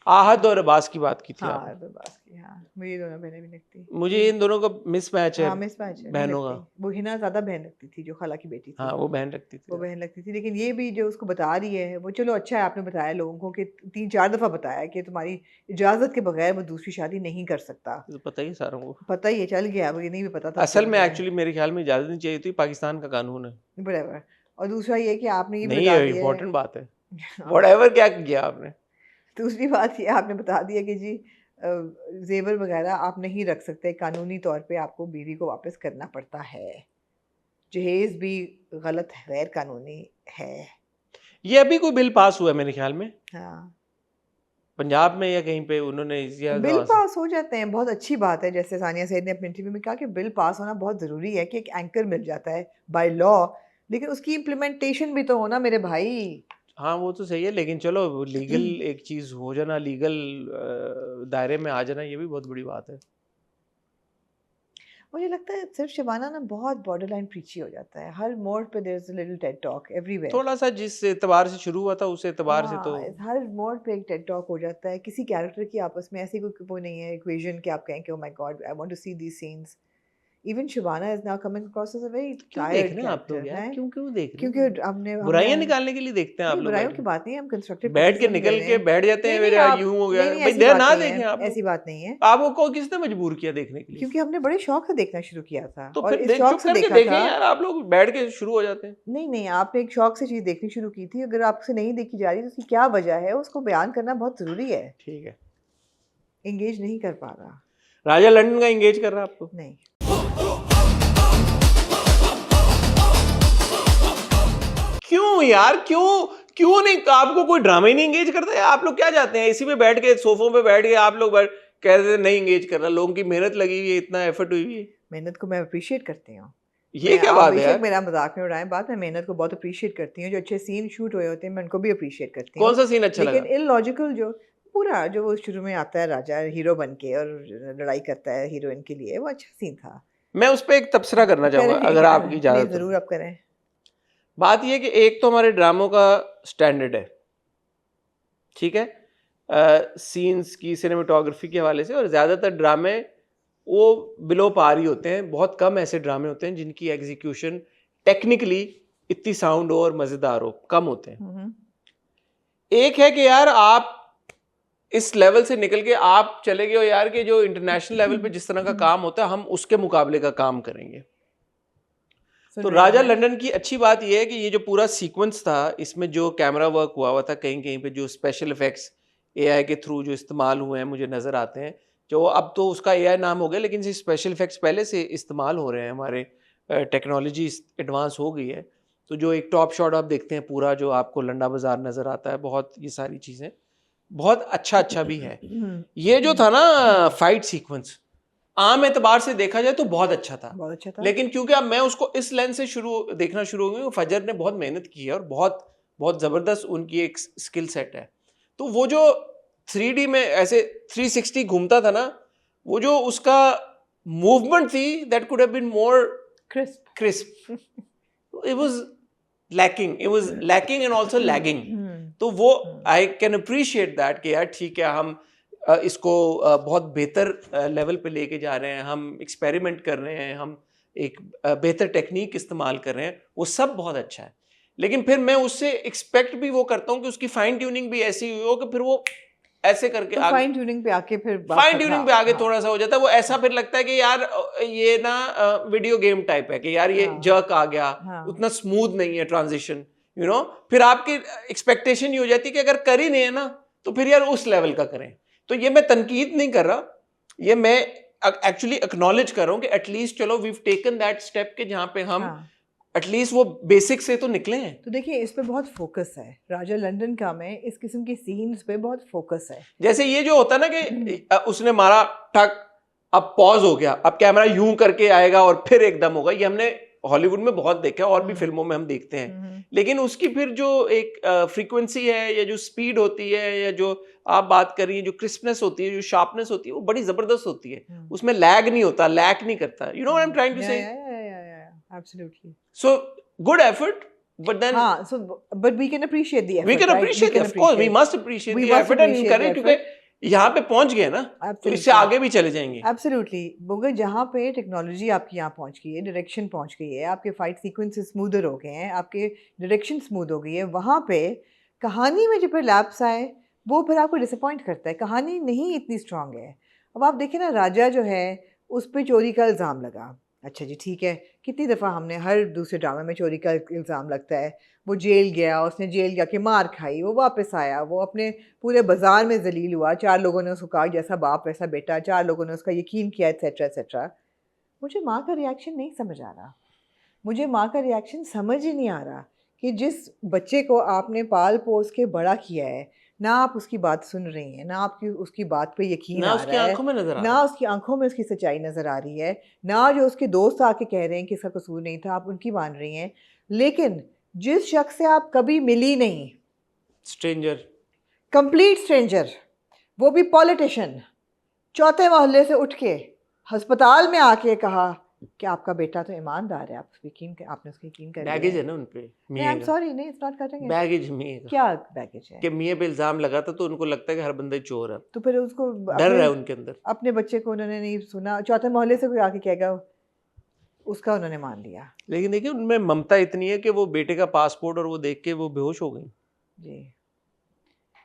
आहद और अब्बास की बात की थी. हाँ, अब्बास की. हाँ, मुझे दोनों बहनें भी लगती. मुझे इन दोनों का मिसमैच है. हाँ, मिसमैच है बहनों का. वो हिना ज़्यादा बहन लगती थी, जो खाला की बेटी थी. हाँ, वो बहन लगती थी. लेकिन ये भी जो उसको बता रही है वो चलो अच्छा है, आपने बताया लोगों को कि 3-4 दफ़ा बताया कि तुम्हारी इजाज़त के बगैर वो दूसरी शादी नहीं कर सकता. तो पता ही सारों को पता ही है, चल गया. वो ये नहीं भी पता था असल में. एक्चुअली मेरे ख्याल में इजाज़त नहीं चाहिए थी, पाकिस्तान का कानून है. बराबर. और दूसरा ये कि आपने ये बता दिया, इम्पोर्टेंट बात है. व्हाटएवर क्या किया आपने. दूसरी बात ये आपने बता दिया कि जी जेवर वगैरह आप नहीं रख सकते, कानूनी तौर पे आपको बीवी को वापस करना पड़ता है. जहेज भी गलत है, गैर कानूनी है. ये अभी कोई बिल पास हुआ है मेरे ख्याल में. हाँ, पंजाब में या कहीं पे उन्होंने बिल पास हो जाते हैं. बहुत अच्छी बात है. जैसे सानिया सैयद ने अपने इंटरव्यू में कहा कि बिल पास होना बहुत ज़रूरी है कि एक एंकर मिल जाता है बाय लॉ लेकिन उसकी इम्प्लीमेंटेशन भी तो होना मेरे भाई। हाँ वो तो सही है, लेकिन चलो लीगल एक चीज हो जाना, लीगल दायरे में आ जाना, ये भी बहुत बड़ी बात है। मुझे लगता है सिर्फ शिबाना ना बहुत बॉर्डरलाइन प्रीची हो जाता है, हर मोड़ पे there is a little TED talk everywhere. थोड़ा सा जिस एतबार से शुरू हुआ था उस एतबार से तो हर मोड़ पे एक टेड टॉक हो जाता है, किसी कैरेक्टर की आपस में ऐसी कोई वो नहीं है इक्वेशन कि आप कहें कि oh my god I want to see these scenes. Even Shabana is now coming across as a very क्यों टायर्ड देख रहे हैं आप लोग कैरेक्टर यार, है, क्यों देख रहे क्योंकि हैं? हमने बुराइयां निकालने के लिए देखते हैं आप नहीं, लोग बुराइयों बैठ की के? बात नहीं है, हम कंस्ट्रक्टिव बैठ के क्रिटिसिज्म निकल ले रहे के हैं। बैठ जाते हैं, नहीं मेरे नहीं आप यूं हो नहीं गया नहीं भाई, ऐसी दे बात ना नहीं देखें है, आपको। ऐसी बात नहीं है, आपको को किसने मजबूर किया देखने के लिए? क्योंकि हमने बड़े शौक से देखना शुरू किया था तो और फिर इस देख शौक चुप से करके देखा देखें था। यार, आप लोग बैठ के शुरू हो जाते हैं। नहीं नहीं आपने एक शौक से चीज़ देखनी शुरू की थी, अगर आपसे नहीं देखी जा रही तो उसकी क्या वजह है उसको बयान करना बहुत ज़रूरी है। ठीक है, एंगेज नहीं कर पा रहा। राजा लंदन का एंगेज कर रहा है आपको? नहीं क्यों यार, क्यों नहीं? आपको कोई ड्रामा ही नहीं एंगेज करता है? आप लोग क्या चाहते हैं? इसी पे बैठ के सोफों पे बैठ के आप लोग कह रहे थे नहीं एंगेज कर रहा, लोगों की मेहनत लगी हुई है, इतना एफर्ट हुई हुई है। मेहनत को मैं अप्रिशिएट करती हूँ। ये क्या बात है बेशक यार? मेरा मजाक में उड़ाएं बात, मैं मेहनत को बहुत अप्रिशिएट करती हूँ, जो अच्छे सीन शूट हुए होते हैं मैं उनको भी अप्रिशिएट करती हूँ। कौन सा सीन अच्छा लगा? लेकिन इलॉजिकल जो पूरा जो वो शुरू में आता है राजा हीरो बन के और लड़ाई करता है हीरोइन के लिए, वो अच्छा सीन था। मैं उस पर एक तबसरा करना चाहूंगा अगर आपकी इजाजत हो। जरूर आप करें। बात यह कि एक तो हमारे ड्रामों का स्टैंडर्ड है, ठीक है, सीन्स की सिनेमेटोग्राफी के हवाले से, और ज़्यादातर ड्रामे वो बिलो पार ही होते हैं। बहुत कम ऐसे ड्रामे होते हैं जिनकी एग्जीक्यूशन टेक्निकली इतनी साउंड हो और मज़ेदार हो, कम होते हैं। एक है कि यार आप इस लेवल से निकल के आप चले गए हो यार कि जो इंटरनेशनल लेवल पे जिस तरह का काम होता है हम उसके मुकाबले का काम करेंगे। तो राजा लंदन की अच्छी बात यह है कि ये जो पूरा सीक्वेंस था, इसमें जो कैमरा वर्क हुआ था, कहीं कहीं पे जो स्पेशल इफेक्ट्स एआई के थ्रू जो इस्तेमाल हुए हैं मुझे नज़र आते हैं, जो अब तो उसका एआई नाम हो गया, लेकिन ये स्पेशल इफेक्ट्स पहले से इस्तेमाल हो रहे हैं, हमारे टेक्नोलॉजी एडवांस हो गई है। तो जो एक टॉप शॉट आप देखते हैं पूरा, जो आपको लंडा बाजार नज़र आता है, बहुत ये सारी चीज़ें बहुत अच्छा भी है। ये जो था ना फाइट सीक्वेंस, आम एतबार से देखा जाए तो बहुत अच्छा था, लेकिन क्योंकि अब मैं उसको इस लेंस से देखना शुरू हो गई, फजर ने बहुत मेहनत की है और बहुत ज़बरदस्त उनकी एक स्किल सेट है। तो वो जो 3D में ऐसे 360 घूमता था ना, वो जो उसका मूवमेंट थी, that could have been more crisp. It was lacking and also lagging. तो वो आई कैन अप्रिशिएट दैट कि यार ठीक है, हम इसको बहुत बेहतर लेवल पे लेके जा रहे हैं, हम एक्सपेरिमेंट कर रहे हैं, हम एक बेहतर टेक्निक इस्तेमाल कर रहे हैं, वो सब बहुत अच्छा है। लेकिन फिर मैं उससे एक्सपेक्ट भी वो करता हूँ कि उसकी फाइन ट्यूनिंग भी ऐसी हुई हो कि फिर वो ऐसे करके तो फाइन ट्यूनिंग पे आगे थोड़ा सा हो जाता है वो, ऐसा फिर लगता है कि यार ये ना वीडियो गेम टाइप है कि यार ये जर्क आ गया, उतना स्मूथ नहीं है ट्रांजिशन, यू नो। फिर आपकी एक्सपेक्टेशन ये हो जाती है कि अगर कर ही नहीं है ना तो फिर यार उस लेवल का करें। तो ये मैं तनकीद नहीं कर रहा, ये मैं एक्चुअली एक्नॉलेज कर रहा हूँ कि एटलीस्ट चलो we have taken that step के जहाँ पे हम एटलीस्ट वो बेसिक से तो निकले हैं। तो देखिए इस पे बहुत फोकस है राजा लंदन का में, इस किस्म की सीन्स पे बहुत फोकस है। जैसे ये जो होता है ना कि उसने मारा टक, अब पॉज हो गया, अब कैमरा यूं करके आएगा और फिर एकदम होगा, ये हमने हॉलीवुड में बहुत देखा है और भी फिल्मों में हम देखते हैं। लेकिन उसकी फिर जो एक फ्रीक्वेंसी है या जो स्पीड होती है या जो आप बात कर रही है, जो क्रिस्पनेस होती है, जो शार्पनेस होती है, वो बड़ी जबरदस्त होती है। उसमें लैग नहीं होता, लैग नहीं करता। You know what I am trying to say? Absolutely. So good effort, but then but we can appreciate the effort. We can appreciate, of course, we must appreciate the effort and encourage, क्योंकि यहाँ पे पहुँच गए ना, तो इससे आगे भी चले जाएंगे। Absolutely. मगर जहाँ पे टेक्नोलॉजी आपकी यहाँ पहुँच गई है, डायरेक्शन पहुँच गई है, आपके फाइट सीक्वेंसेस स्मूदर हो गए हैं, आपके डायरेक्शन स्मूथ हो गई है, वहाँ पे कहानी में जो फिर लैप्स आए वो फिर आपको डिसअपॉइंट करता है, कहानी नहीं इतनी स्ट्रांग है। अब आप देखें ना, राजा जो है उस पर चोरी का इल्ज़ाम लगा, अच्छा जी ठीक है, कितनी दफ़ा हमने हर दूसरे ड्रामे में चोरी का इल्ज़ाम लगता है। वो जेल गया, उसने जेल जाके मार खाई, वो वापस आया, वो अपने पूरे बाज़ार में जलील हुआ, 4 लोगों ने उसको कहा जैसा बाप वैसा बेटा, 4 लोगों ने उसका यकीन किया, एट्सेट्रा एट्सेट्रा। मुझे माँ का रिएक्शन नहीं समझ आ रहा, मुझे माँ का रिएक्शन समझ ही नहीं आ रहा कि जिस बच्चे को आपने पाल पोस के बड़ा किया है, ना आप उसकी बात सुन रही हैं, ना आपकी उसकी बात पे यकीन आ रहा है, ना उसकी आंखों में उसकी सच्चाई नज़र आ रही है, ना जो उसके दोस्त आके कह रहे हैं कि इसका कसूर नहीं था आप उनकी मान रही हैं। लेकिन जिस शख्स से आप कभी मिली नहीं, स्ट्रेंजर, कंप्लीट स्ट्रेंजर, वो भी पॉलिटिशियन, चौथे मोहल्ले से उठ के अस्पताल में आके कहा कि आपका बेटा तो ईमानदार है, आप आपने उसकी यकीन कर लिया बैगेज है ना उनपे, नहीं, आई एम सॉरी, नहीं, इट्स नॉट कटिंग, बैगेज मियाँ का, क्या बैगेज है कि मियाँ पे इल्जाम लगा था तो उनको लगता है कि हर बंदा ही चोर है, तो फिर उसको डर है उनके अंदर। अपने बच्चे को उन्होंने नहीं सुना, चौथे मोहल्ले से कोई आके कहेगा, उसका उन्होंने मान लिया। लेकिन देखिए उनमें ममता इतनी है कि वो बेटे का पासपोर्ट और वो देख के वो बेहोश हो गई। जी,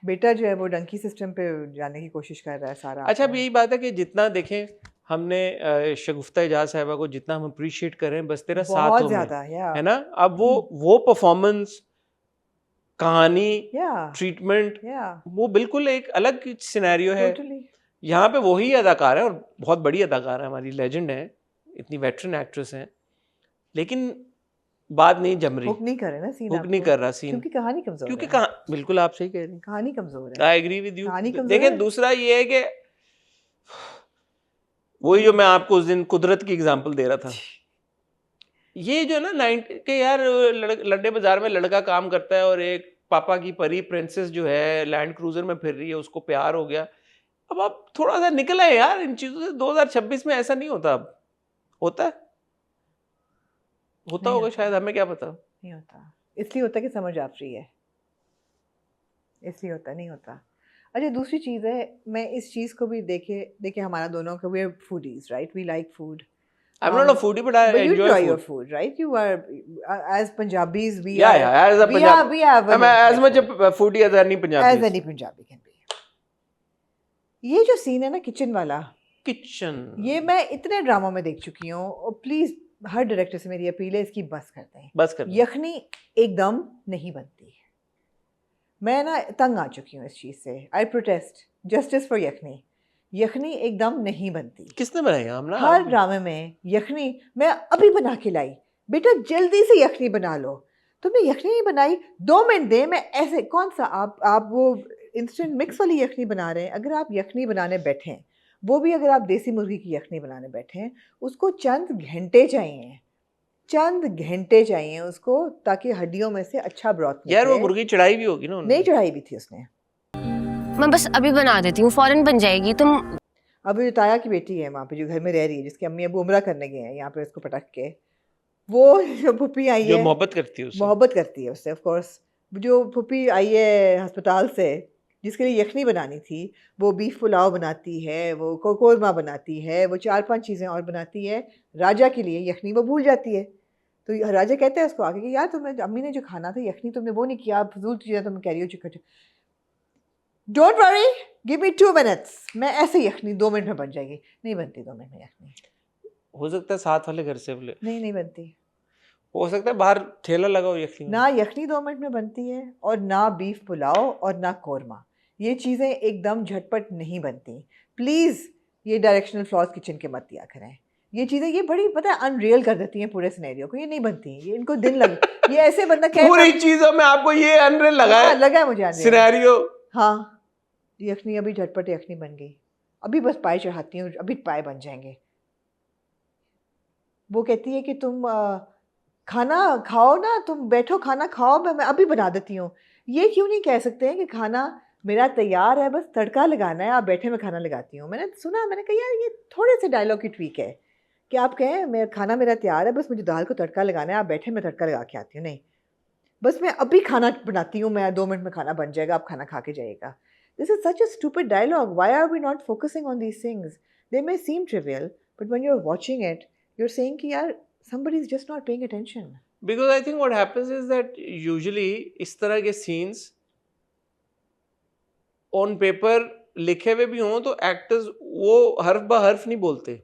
बेटा जो है वो डंकी सिस्टम पे जाने की कोशिश कर रहा है सारा। अच्छा, अब यही बात है कि जितना देखें हमने शगुफ्ता एजाज साहिबा को जितना हम अप्रिशिएट करें, बस तेरा साथ बहुत हो ज्यादा, या है ना। अब वो परफॉर्मेंस, कहानी, या ट्रीटमेंट, या वो बिल्कुल एक अलग सिनेरियो है। टोटली यहाँ पे वही अदाकार है और बहुत बड़ी अदाकार है, हमारी लेजेंड है, इतनी वेटरन एक्ट्रेस हैं, लेकिन बात नहीं जम रही, हुक नहीं कर रहे ना सीन, हुक नहीं कर रहा सीन, क्योंकि कहानी कमजोर क्योंकि है, बिल्कुल आप सही कह रही हैं, कहानी कमजोर है, आई एग्री विद यू। कहानी कमजोर देखिए है। दूसरा ये है कि वही जो मैं आपको उस दिन कुदरत की एग्जांपल दे रहा था, ये जो है ना 90 के यार लड्डे बाजार में लड़का काम करता है और एक पापा की परी प्रिंसेस जो है लैंड क्रूजर में फिर रही है, उसको प्यार हो गया। अब आप थोड़ा सा निकल आए यार इन चीजों से। 2026 में ऐसा नहीं होता, अब होता है, होता होगा शायद, हमें क्या पता। नहीं होता, इसलिए होता कि समझ आप रही है, इसलिए होता, नहीं होता। अच्छा, दूसरी चीज़ है, मैं इस चीज़ को भी देखे हमारा दोनों का, we are foodies right, we like food. I'm not a foodie, but I But you enjoy enjoy food. your food, right? You are, as Punjabis, we Yeah, are, yeah, as a we Punjab, are, we have I'm as much a foodie as any Punjabi. as any Punjabi can be. ये जो सीन है ना किचन वाला, किचन, ये मैं इतने ड्रामों में देख चुकी हूँ, और प्लीज हर डायरेक्टर से मेरी अपील है, इसकी बस करते हैं। बस कर। यखनी एकदम नहीं बनती, मैं ना तंग आ चुकी हूँ इस चीज़ से। आई प्रोटेस्ट, जस्टिस फॉर यखनी। यखनी एकदम नहीं बनती। किसने बनाई? हमने हर ड्रामे में यखनी मैं अभी बना के लाई, बेटा जल्दी से यखनी बना लो। तुमने यखनी नहीं बनाई, 2 मिनट दे, मैं ऐसे कौन सा आप वो इंस्टेंट मिक्स वाली यखनी बना रहे हैं। अगर आप यखनी बनाने बैठे हैं, वो भी अगर आप देसी मुर्गी की यखनी बनाने बैठे हैं, उसको चंद घंटे चाहिए, चंद घंटे चाहिए उसको, ताकि हड्डियों में से अच्छा ब्रॉथ निकले। यार वो मुर्गी चढ़ाई भी होगी ना? नहीं चढ़ाई भी थी उसने। मैं बस अभी बना देती हूँ, फौरन बन जाएगी। तुम अभी जो ताया की बेटी है वहाँ पे, जो घर में रह रही है, जिसके अम्मी अबू उम्रा करने गए हैं यहाँ पे उसको पटक के, वो जो फुप्पी आई है, जो मोहब्बत करती है उससे, मोहब्बत करती है उससे ऑफ कोर्स। जो फुप्पी आई है अस्पताल से, जिसके लिए यखनी बनानी थी, वो बीफ पुलाव बनाती है, वो कोरमा बनाती है, वो 4-5 चीज़ें और बनाती है राजा के लिए। यखनी वो भूल जाती है, तो राजा कहते हैं उसको आके कि यार तुमने, अम्मी ने जो खाना था यखनी, तुमने वो नहीं किया, फजूल चीज़ें तुम कह रही हो चिकट। Don't worry, give me 2 minutes, मैं ऐसे यखनी 2 मिनट में बन जाएगी। नहीं बनती 2 मिनट में यखनी। हो सकता है साथ वाले घर से बोले, नहीं बनती। हो सकता है बाहर ठेला लगाओ यखनी। ना यखनी 2 मिनट में बनती है, और ना बीफ पुलाव, और ना कोरमा। ये चीज़ें एकदम झटपट नहीं बनती। प्लीज़ ये डायरेक्शनल फ्लॉज किचन के मत दिया करें। ये चीज़ें ये बड़ी पता है अनरियल कर देती हैं पूरे सिनेरियो को। ये नहीं बनती, ये इनको दिन लग ये ऐसे बंदा पूरी चीजों में आपको ये अनरियल लगा है? लगा है मुझे unreal। सिनेरियो। हाँ, यखनी अभी झटपट यखनी बन गई, अभी बस पाए चढ़ाती हूँ, अभी पाए बन जाएंगे। वो कहती है कि तुम खाना खाओ ना, तुम बैठो खाना खाओ, मैं अभी बना देती हूँ। ये क्यों नहीं कह सकते हैं कि खाना मेरा तैयार है, बस तड़का लगाना है, आप बैठे मैं खाना लगाती हूँ। मैंने सुना, मैंने कहा यार ये थोड़े से डायलॉग की ट्वीक है कि आप कहें मैं खाना मेरा तैयार है, बस मुझे दाल को तड़का लगाना है, आप बैठे मैं तड़का लगा के आती हूँ। नहीं, बस मैं अभी खाना बनाती हूँ, मैं 2 मिनट में खाना बन जाएगा, आप खाना खा के जाइएगा। This is such a stupid dialogue. Why are we not focusing on these things? They may seem trivial, but when you're watching it, you're saying कि यार somebody is just not paying attention. Because I think what happens is that usually इस तरह के scenes on paper लिखे हुए भी हों तो एक्टर्स वो हर्फ ब हर्फ नहीं बोलते।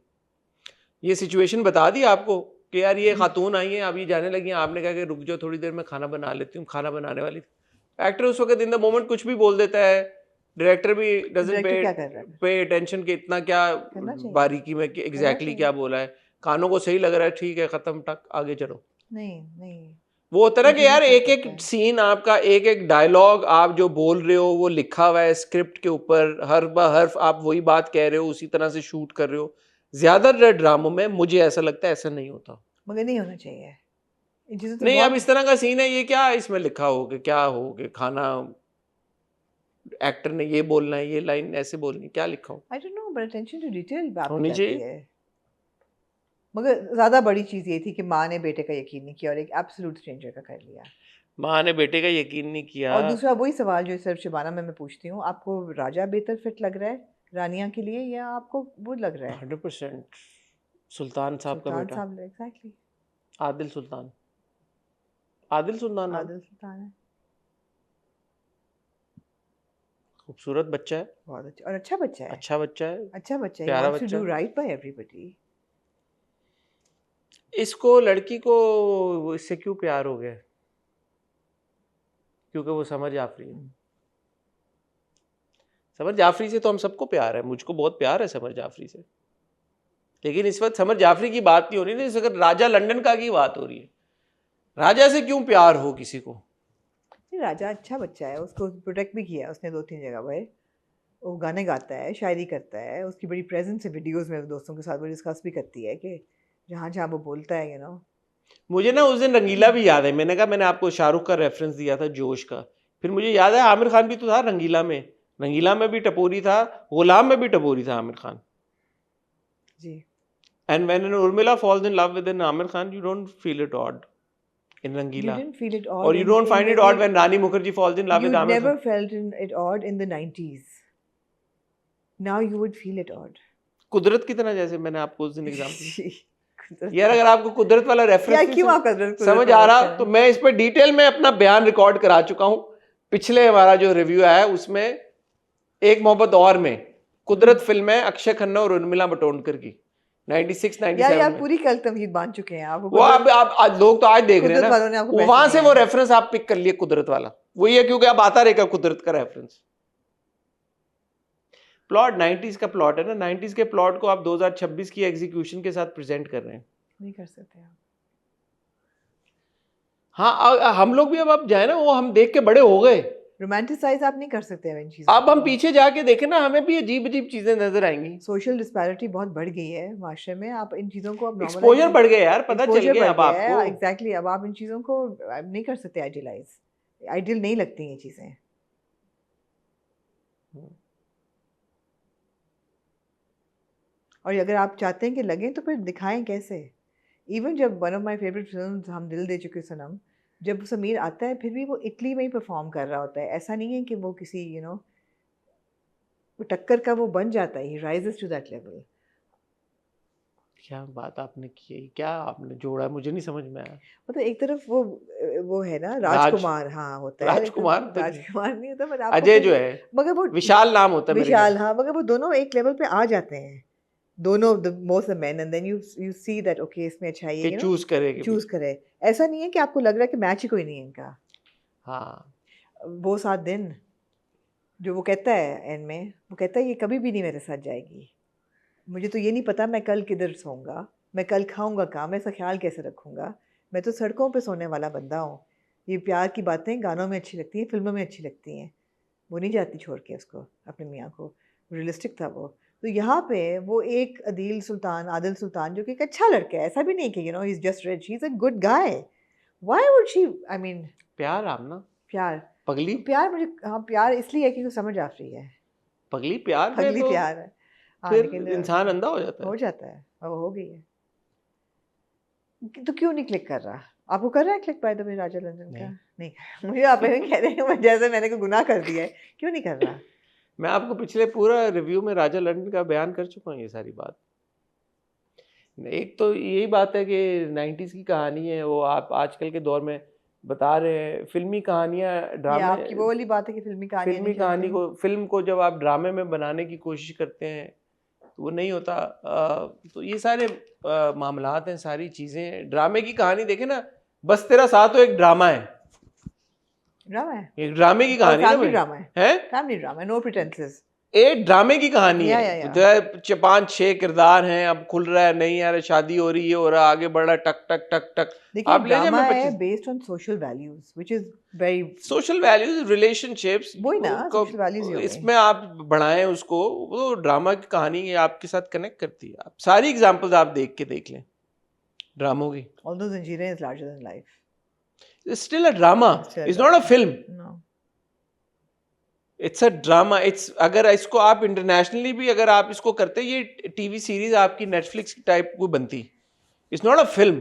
ये सिचुएशन बता दी आपको कि यार ये खातून आई है, अब ये जाने लगी हैं, आपने कहा कि रुक जाओ थोड़ी देर में खाना बना लेती हूँ, खाना बनाने वाली थी। एक्टर उस वक्त इन द मोमेंट कुछ भी बोल देता है, डायरेक्टर भी डजंट पे अटेंशन कि इतना क्या बारीकी में एग्जैक्टली क्या बोला है, कानों को सही लग रहा है, ठीक है, खत्म, टक, आगे चलो। नहीं वो होता है कि यार एक एक सीन आपका, एक एक डायलॉग आप जो बोल रहे हो वो लिखा हुआ है स्क्रिप्ट के ऊपर, हर ब हर्फ आप वही बात कह रहे हो, उसी तरह से शूट कर रहे हो। ज्यादातर ड्रामों में मुझे ऐसा लगता है ऐसा नहीं होता, मगर नहीं होना चाहिए। इन चीज़ों से नहीं, अब बहुत इस तरह का सीन है, ये क्या इसमें लिखा हो कि क्या हो कि खाना एक्टर ने ये बोलना है, ये लाइन ऐसे बोलनी है, क्या लिखा हो? I don't know, but attention to detail बात हो होनी जाती चाहिए। है। मगर ज़्यादा बड़ी चीज़ ये थी कि माँ ने बेटे का यकीन नहीं किया और एक एब्सोल्यूट स्ट्रेंजर का कर लिया। माँ ने बेटे का यकीन नहीं किया। और दूसरा वही सवाल जो सिर्फ शबाना में मैं पूछती हूँ, आपको राजा बेहतर फिट लग रहा है रानिया के लिए या आपको वो लग रहा है 100% सुल्तान साहब का सुल्तान बेटा, साहब? एग्जैक्टली, आदिल सुल्तान। आदिल सुल्तान नाम, आदिल सुल्तान है, खूबसूरत बच्चा है, बहुत अच्छा और अच्छा बच्चा है, अच्छा बच्चा है, अच्छा बच्चा है, प्यारा wants to बच्चा do है। right by everybody। इसको लड़की को इससे क्यों प्यार हो गया? क्योंकि वो समर जाफरी है। समर जाफरी से तो हम सबको प्यार है, मुझको बहुत प्यार है समर जाफरी से, लेकिन इस वक्त समर जाफरी की बात नहीं हो रही ना, इस वक्त राजा लंदन का की बात हो रही है। राजा से क्यों प्यार हो किसी को? नहीं, राजा अच्छा बच्चा है, उसको प्रोटेक्ट भी किया उसने 2-3 जगह पर। वो गाने गाता है, शायरी करता है, उसकी बड़ी प्रेजेंस है वीडियोस में, दोस्तों के साथ वो डिस्कस भी करती है कि जहाँ जहाँ वो बोलता है, मुझे ना उस दिन रंगीला भी याद है, मैंने कहा मैंने आपको शाहरुख का रेफरेंस दिया था जोश का, फिर मुझे याद है आमिर खान भी तो था रंगीला में। रंगीला में भी टपोरी था, गुलाम में भी टपोरी था आमिर खान। जी। And when Urmila falls in love with an Aamir Khan, you don't feel it odd in You Rangeela, didn't feel it odd और you in- don't in find it the- odd when Rani Mukherjee falls in love You with Aamir never Khan. felt it odd in the 90s. Now you would feel it odd. कुदरत की तरह, जैसे मैंने आपको उस दिन एग्जांपल कुदरत यार, अगर आपको कुदरत वाला क्या रेफरेंस क्यों आप कुदरत समझ आ रहा तो मैं इस पर डिटेल में अपना बयान रिकॉर्ड करा चुका हूं। पिछले हमारा जो रिव्यू आया उसमें एक मोहब्बत और में कुदरत फिल्म है अक्षय खन्ना और उर्मिला मातोंडकर की 96 यार 97 में। पूरी कल तमहीद बांध चुके हैं आप। वो आप आज लोग तो आज देख रहे हैं कुदरत वालों ने ना, आपको पैसे वहां से दिए वो हैं। रेफरेंस आप पिक कर लिए कुदरत वाला, वही है क्योंकि आप आता रहेगा कुदरत का रेफरेंस। प्लॉट 90s का प्लॉट है ना, 90s के प्लॉट को आप 2026 की एग्जीक्यूशन के साथ प्रेजेंट कर रहे हैं। नहीं कर सकते आप। हाँ, हम लोग भी अब जाए ना, वो हम देख के बड़े हो गए, रोमांटिसाइज आप नहीं कर सकते अब इन चीज़ों अब हम पीछे जाके देखें ना, हमें भी अजीब अजीब चीजें नजर आएंगी। सोशल डिस्पैरिटी बहुत बढ़ गई है माशरे में, आप इन चीज़ों को अब एक्सपोजर बढ़ गया यार, पता चल गया अब आपको। एग्जैक्टली, अब आप इन चीज़ों को अब नहीं कर सकते आइडियलाइज, आइडियल नहीं लगती ये चीज़ें। और अगर आप चाहते हैं कि लगें तो फिर दिखाएं कैसे। इवन जब one of my favourite films हम दिल दे चुके सनम, जब समीर आता है फिर भी वो इटली में ही परफॉर्म कर रहा होता है, ऐसा नहीं है कि वो किसी वो टक्कर का वो बन जाता है, he rises to that level. क्या बात आपने की, क्या आपने जोड़ा, मुझे नहीं समझ में आया। मतलब एक तरफ वो है ना राजकुमार, हाँ होता है राजकुमार तो राजकुमार नहीं होता, but आपको अजय फिर- जो है, मगर वो विशाल नाम होता है मेरे ख्याल विशाल, हाँ, मगर वो दोनों एक लेवल पे आ जाते हैं, दोनों most of men, and then you see that okay इसमें अच्छा कि ये चूज करेगी। चूज करे। ऐसा नहीं है कि आपको लग रहा है कि मैच ही कोई नहीं है इनका। हाँ, वो 7 दिन जो वो कहता है एंड में, वो कहता है ये कभी भी नहीं मेरे साथ जाएगी, मुझे तो ये नहीं पता मैं कल किधर सोऊंगा, मैं कल खाऊंगा कहाँ, मैं इसका ख्याल कैसे रखूंगा, मैं तो सड़कों पे सोने वाला बंदा हूँ। ये प्यार की बातें गानों में अच्छी लगती हैं, फिल्मों में अच्छी लगती हैं, वो नहीं जाती छोड़ के उसको, अपने मियाँ को। रियलिस्टिक था वो। तो यहाँ पे वो एक आदिल सुल्तान जो कि एक अच्छा लड़का है, ऐसा भी नहीं कि he is just rich, he is a good guy. Why would she, I mean प्यार आमना, प्यार पगली मुझे, हाँ प्यार इसलिए है क्योंकि समझ आफरी है, पगली प्यार में पगली तो प्यार है। हाँ, फिर लेकिन इंसान अंधा हो जाता है। हो जाता है, अब हो गई है। तो क्यों नहीं क्लिक कर रहा? आपको कर रहा है click by the way Raja London का? नहीं मुझे आप ऐसे कह रहे हैं जैसे मैंने कोई गुनाह कर दिया है, क्यों नहीं कर रहा? मैं आपको पिछले पूरा रिव्यू में राजा लंदन का बयान कर चुका हूँ ये सारी बात। एक तो यही बात है कि 90s की कहानी है, वो आप आजकल के दौर में बता रहे हैं, फिल्मी कहानियाँ ये ड्रामे, आपकी वो वाली बात है कि फिल्मी कहानी को फिल्म को जब आप ड्रामे में बनाने की कोशिश करते हैं तो वो नहीं होता। तो ये सारे मामलात हैं, सारी चीज़ें। ड्रामे की कहानी देखें ना, बस तेरा साथ तो एक ड्रामा है, ड्रामा है, एक ड्रामे की कहानी फैमिली ड्रामा है, है, फैमिली ड्रामा, नो प्रिटेंसेस। एक ड्रामे की कहानी या, है। या। जो है 5-6 किरदार हैं, अब खुल रहा है, नहीं यार शादी हो रही है, हो रहा आगे बढ़ रहा, टक टक टक टक। देखिए आप ले जाए, ड्रामा मैं है 25 based on social values which is very, social values, relationships, वही ना सोशल वैल्यूज ही हो गए। इसमें आप बढ़ाएं उसको, वो ड्रामा की कहानी आपके साथ कनेक्ट करती है। आप सारी एग्जांपल्स आप देख लें, ड्रामों की? Although Zanjeeran is larger than life. It's still a drama. Still a It's not a film. No. It's a drama. It's अगर इसको आप इंटरनेशनली भी अगर आप इसको करते, ये टीवी सीरीज आपकी नेटफ्लिक्स टाइप को बनती. It's not a film.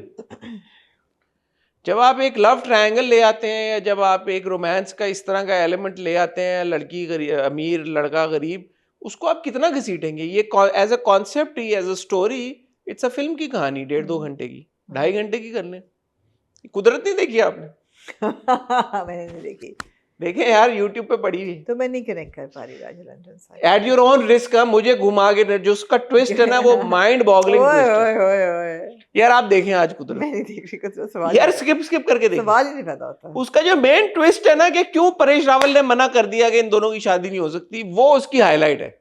जब आप एक लव ट्रायंगल ले आते हैं या जब आप एक रोमांस का इस तरह का एलिमेंट ले आते हैं, लड़की अमीर लड़का गरीब, उसको आप कितना घसीटेंगे? ये एज अ कॉन्सेप्ट ही, as a story, it's a film की कहानी 1.5-2 घंटे की, 2.5 घंटे की कर लें. कुदरत नहीं देखी आपने? मैंने नहीं देखी. देखें यार, यूट्यूब पे पड़ी हुई. तो मैं नहीं कनेक्ट कर पा रही राजा लंदन साहब. At your own risk. मुझे घुमा के जो उसका ट्विस्ट है ना, वो माइंड बॉगलिंग ट्विस्ट है. ओए यार आप देखें आज कुदरत. मैं नहीं देख रही. कुछ सवाल यार स्किप करके देखें. सवाल ही नहीं पैदा होता. उसका जो मेन ट्विस्ट है ना कि क्यों परेश रावल ने मना कर दिया कि इन दोनों की शादी नहीं हो सकती, वो उसकी हाईलाइट है.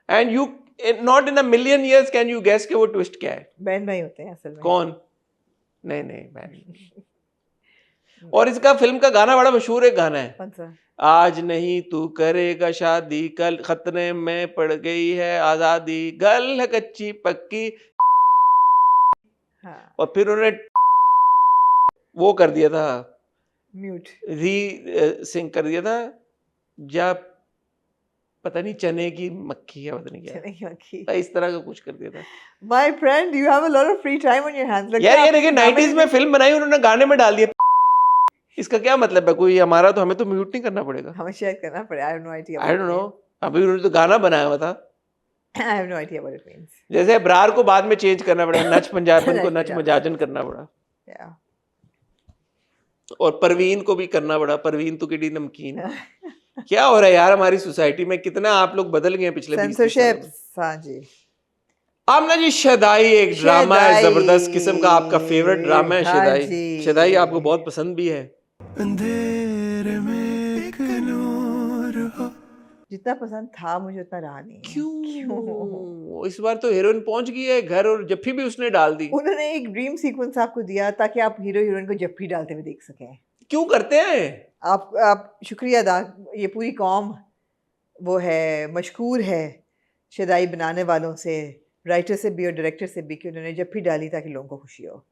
And you not in a million years can you guess कि वो ट्विस्ट क्या है. बहन भाई होते हैं असल में. कौन? नहीं बहन. और इसका फिल्म का गाना बड़ा मशहूर एक गाना है. कौन सा? आज नहीं तू करेगा शादी, कल खतरे में पड़ गई है आजादी, गल है कच्ची पक्की. हाँ. और फिर उन्होंने वो कर दिया था, म्यूट. सिंग कर दिया था, या पता नहीं चने की मक्खी है, पता नहीं क्या, इस तरह का कुछ कर दिया था. My friend, you have a lot of free time on your hands. यार ये देखिए 90s में फिल्म बनाई, उन्होंने गाने में डाल दिया. इसका क्या मतलब है? कोई हमारा तो हमें तो म्यूट नहीं करना पड़ेगा. हमें शेयर करना पड़ेगा. I have no idea. I don't know. अभी उन्होंने तो गाना बनाया हुआ था. I have no idea what it means. जैसे अब्रार को बाद में चेंज करना पड़ा, नच पंजाबन को नच मजाजन करना पड़ा. Yeah. और परवीन को भी करना पड़ा, परवीन तो किडी नमकीन. क्या हो रहा है यार हमारी सोसाइटी में? कितना आप लोग बदल गए पिछले 20 साल Censorship. में. हाँ जी. आमना जी, शदाई एक ड्रामा है, शदाई। जबरदस्त किस्म का. आपका फेवरेट ड्रामा है हाँ शदाई. जी। शदाई आपको बहुत पसंद भी है. अंधेरे में एक नूर हो. जितना पसंद था मुझे उतना रहा नहीं. क्यों? इस बार तो हीरोइन पहुंच गई है घर, और जफ्फी भी उसने डाल दी. उन्होंने एक ड्रीम सीक्वेंस आपको दिया ताकि आप हीरो हीरोइन को जफ्फी डालते हुए देख सकें. क्यों करते हैं? आप शुक्रिया अदा. ये पूरी कौम वो है, मशकूर है शदाई बनाने वालों से, राइटर से भी और डायरेक्टर से भी, कि उन्होंने जफ्फी डाली ताकि लोगों को खुशी हो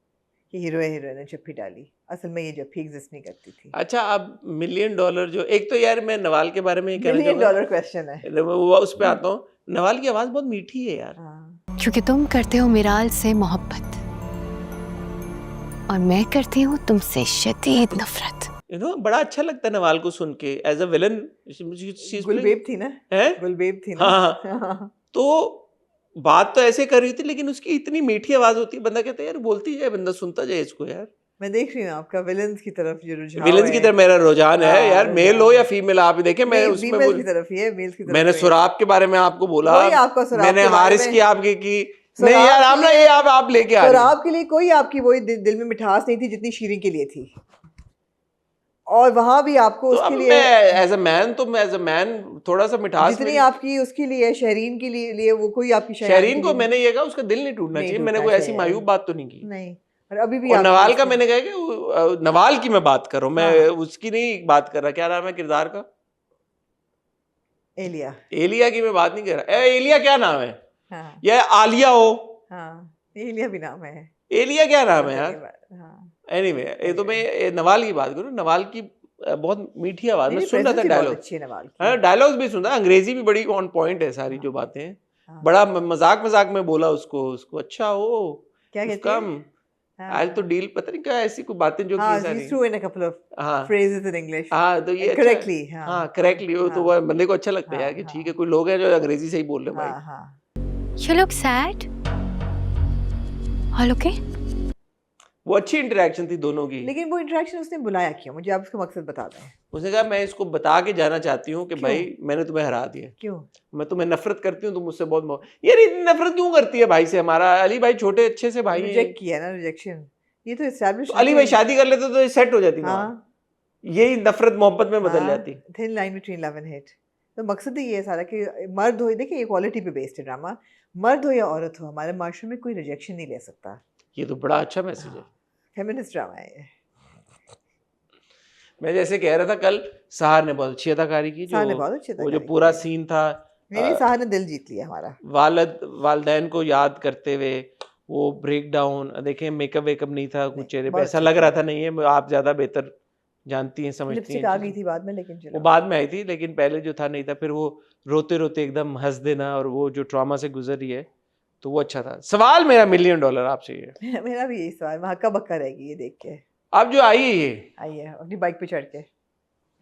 कि हीरो हीरोइन ने जफ्फी डाली. असल में ये जफ्फी एग्जिस्ट नहीं करती थी. अच्छा, अब $1 मिलियन जो एक तो यार मैं नवाल के बारे में ही कहना $1 चाहूंगा. मिलियन क्वेश्चन है. वो उस पे आता हूँ. नवाल की आवाज बहुत मीठी है यार. हाँ. क्योंकि तुम करते हो मिराल से मोहब्बत और मैं करती हूँ तुमसे शदीद नफरत. बड़ा अच्छा लगता है नवाल को सुन के एज अ विलन. गुलबेब थी ना. गुलबेब थी ना. हाँ. तो बात तो ऐसे कर रही थी, लेकिन उसकी इतनी मीठी आवाज होती है, बंदा कहता है यार बोलती जाए, बंदा सुनता जाए इसको. यार मैं देख रही हूँ आपका विलेंस की तरफ जो रुझान विलेंस की तरफ मेरा रुझान है यार. मेल हो या फीमेल, आप ही देखें. मैं उसमें फीमेल की तरफ ही है, मेल की तरफ. मैंने सुराब के बारे में आपको बोला, आपका सुराब मैंने के बारे हारिस में- की आपकी की. नहीं यार, आप ना ये आप लेके आ और रहे हैं. आपके लिए कोई आपकी वही दिल में मिठास नहीं थी जितनी शीरीन के लिए थी. और वहां भी आपको तो उसके अब लिए मैं एज अ मैन, तो मैं एज अ मैन थोड़ा सा मिठास जितनी मेरी- आपकी उसके लिए शहरीन के लिए वो कोई आपकी शहरीन को मैंने ये कहा उसका दिल नहीं टूटना नहीं चाहिए. टूटना मैंने कोई ऐसी चाहिए। मायूब बात तो नहीं की. नहीं. और अभी भी और आपकी नवाल का उसकी- मैंने कहा कि नवाल की मैं बात कर रहा हूँ, मैं हाँ। उसकी नहीं बात कर रहा. क्या नाम है किरदार का? एलिया. एलिया की मैं बात नहीं कर रहा. एलिया क्या नाम है? हाँ. या आलिया हो? हाँ. एलिया भी नाम है. एलिया क्या नाम है यार? हाँ. एनीवे, ये तो मैं नवाल की बात करूँ. नवाल की बहुत मीठी आवाज में मेरी सुन रहा था presence ही बहुत डायलॉग. अच्छी है नवाल की. हाँ, डायलॉग्स भी सुन रहा. अंग्रेजी भी बड़ी ऑन पॉइंट है सारी जो बातें हैं. हाँ. बड़ा मजाक में बोला उसको. अच्छा हो क्या कहती कम है? हाँ. आज तो डील, पता नहीं क्या ऐसी कोई बातें जो हाँ, की सारी. he's true in a couple of हाँ phrases in English. हाँ, तो ये Correctly, अच्छा, हाँ. हाँ करेक्टली हो, तो हाँ. वो बंदे को अच्छा लगता है हाँ, यार कि हाँ. ठीक है, कोई लोग हैं जो अंग्रेजी से ही बोल रहे हैं हाँ. भाई. हाँ. You look sad. All okay? वो अच्छी इंटरेक्शन थी दोनों की. लेकिन वो इंटरेक्शन उसने बुलाया क्यों? मुझे आप उसका मकसद बता दें. उसने कहा मैं इसको बता के जाना चाहती हूँ कि क्यों? भाई मैंने तुम्हें हरा दिया. क्यों? मैं तुम्हें नफरत करती हूँ, तुम मुझसे बहुत यार इतनी नफरत क्यों करती है भाई से? हमारा अली भाई छोटे अच्छे से भाई हैं. रिजेक्ट किया ना, रिजेक्शन. ये तो एस्टैब्लिश. तो अली भाई शादी कर लेते तो ये सेट हो जाती ना. हाँ. यही नफरत मोहब्बत में बदल जाती. Thin line between love and hate. तो मकसद ही ये है सारा कि मर्द हो, देखिए इक्वालिटी पे बेस्ड है ड्रामा. मर्द हो या औरत हो, हमारे माशरे में कोई रिजेक्शन नहीं ले सकता. ये तो बड़ा अच्छा मैसेज है. फेमिनिस्ट ड्रामा है ये. मैं जैसे कह रहा था कल, सहार ने बहुत अच्छी अदाकारी की. साहर ने बहुत अच्छी वो जो अदाकारी पूरा की. सीन था, नहीं, साहर ने दिल जीत लिया हमारा. वालदैन को याद करते हुए वो ब्रेक डाउन, देखें मेकअप वेकअप नहीं था कुछ नहीं, चेहरे पे, बहुत ऐसा अच्छी लग थी। रहा था नहीं है, आप ज्यादा बेहतर जानती हैं समझती लिपस्टिक हैं आ चीज़ें। गई थी बाद में, लेकिन वो चलो बाद में आई थी, लेकिन पहले जो था नहीं था। फिर वो रोते रोते एकदम हंस देना, और वो जो ट्रॉमा से गुजर रही है, तो वो अच्छा था। सवाल मेरा $1 मिलियन आपसे ये, मेरा भी यही सवाल, मैं हक्का बक्का रहेगी ये देख के। आप जो आई है ये आई है अपनी बाइक पे चढ़ के।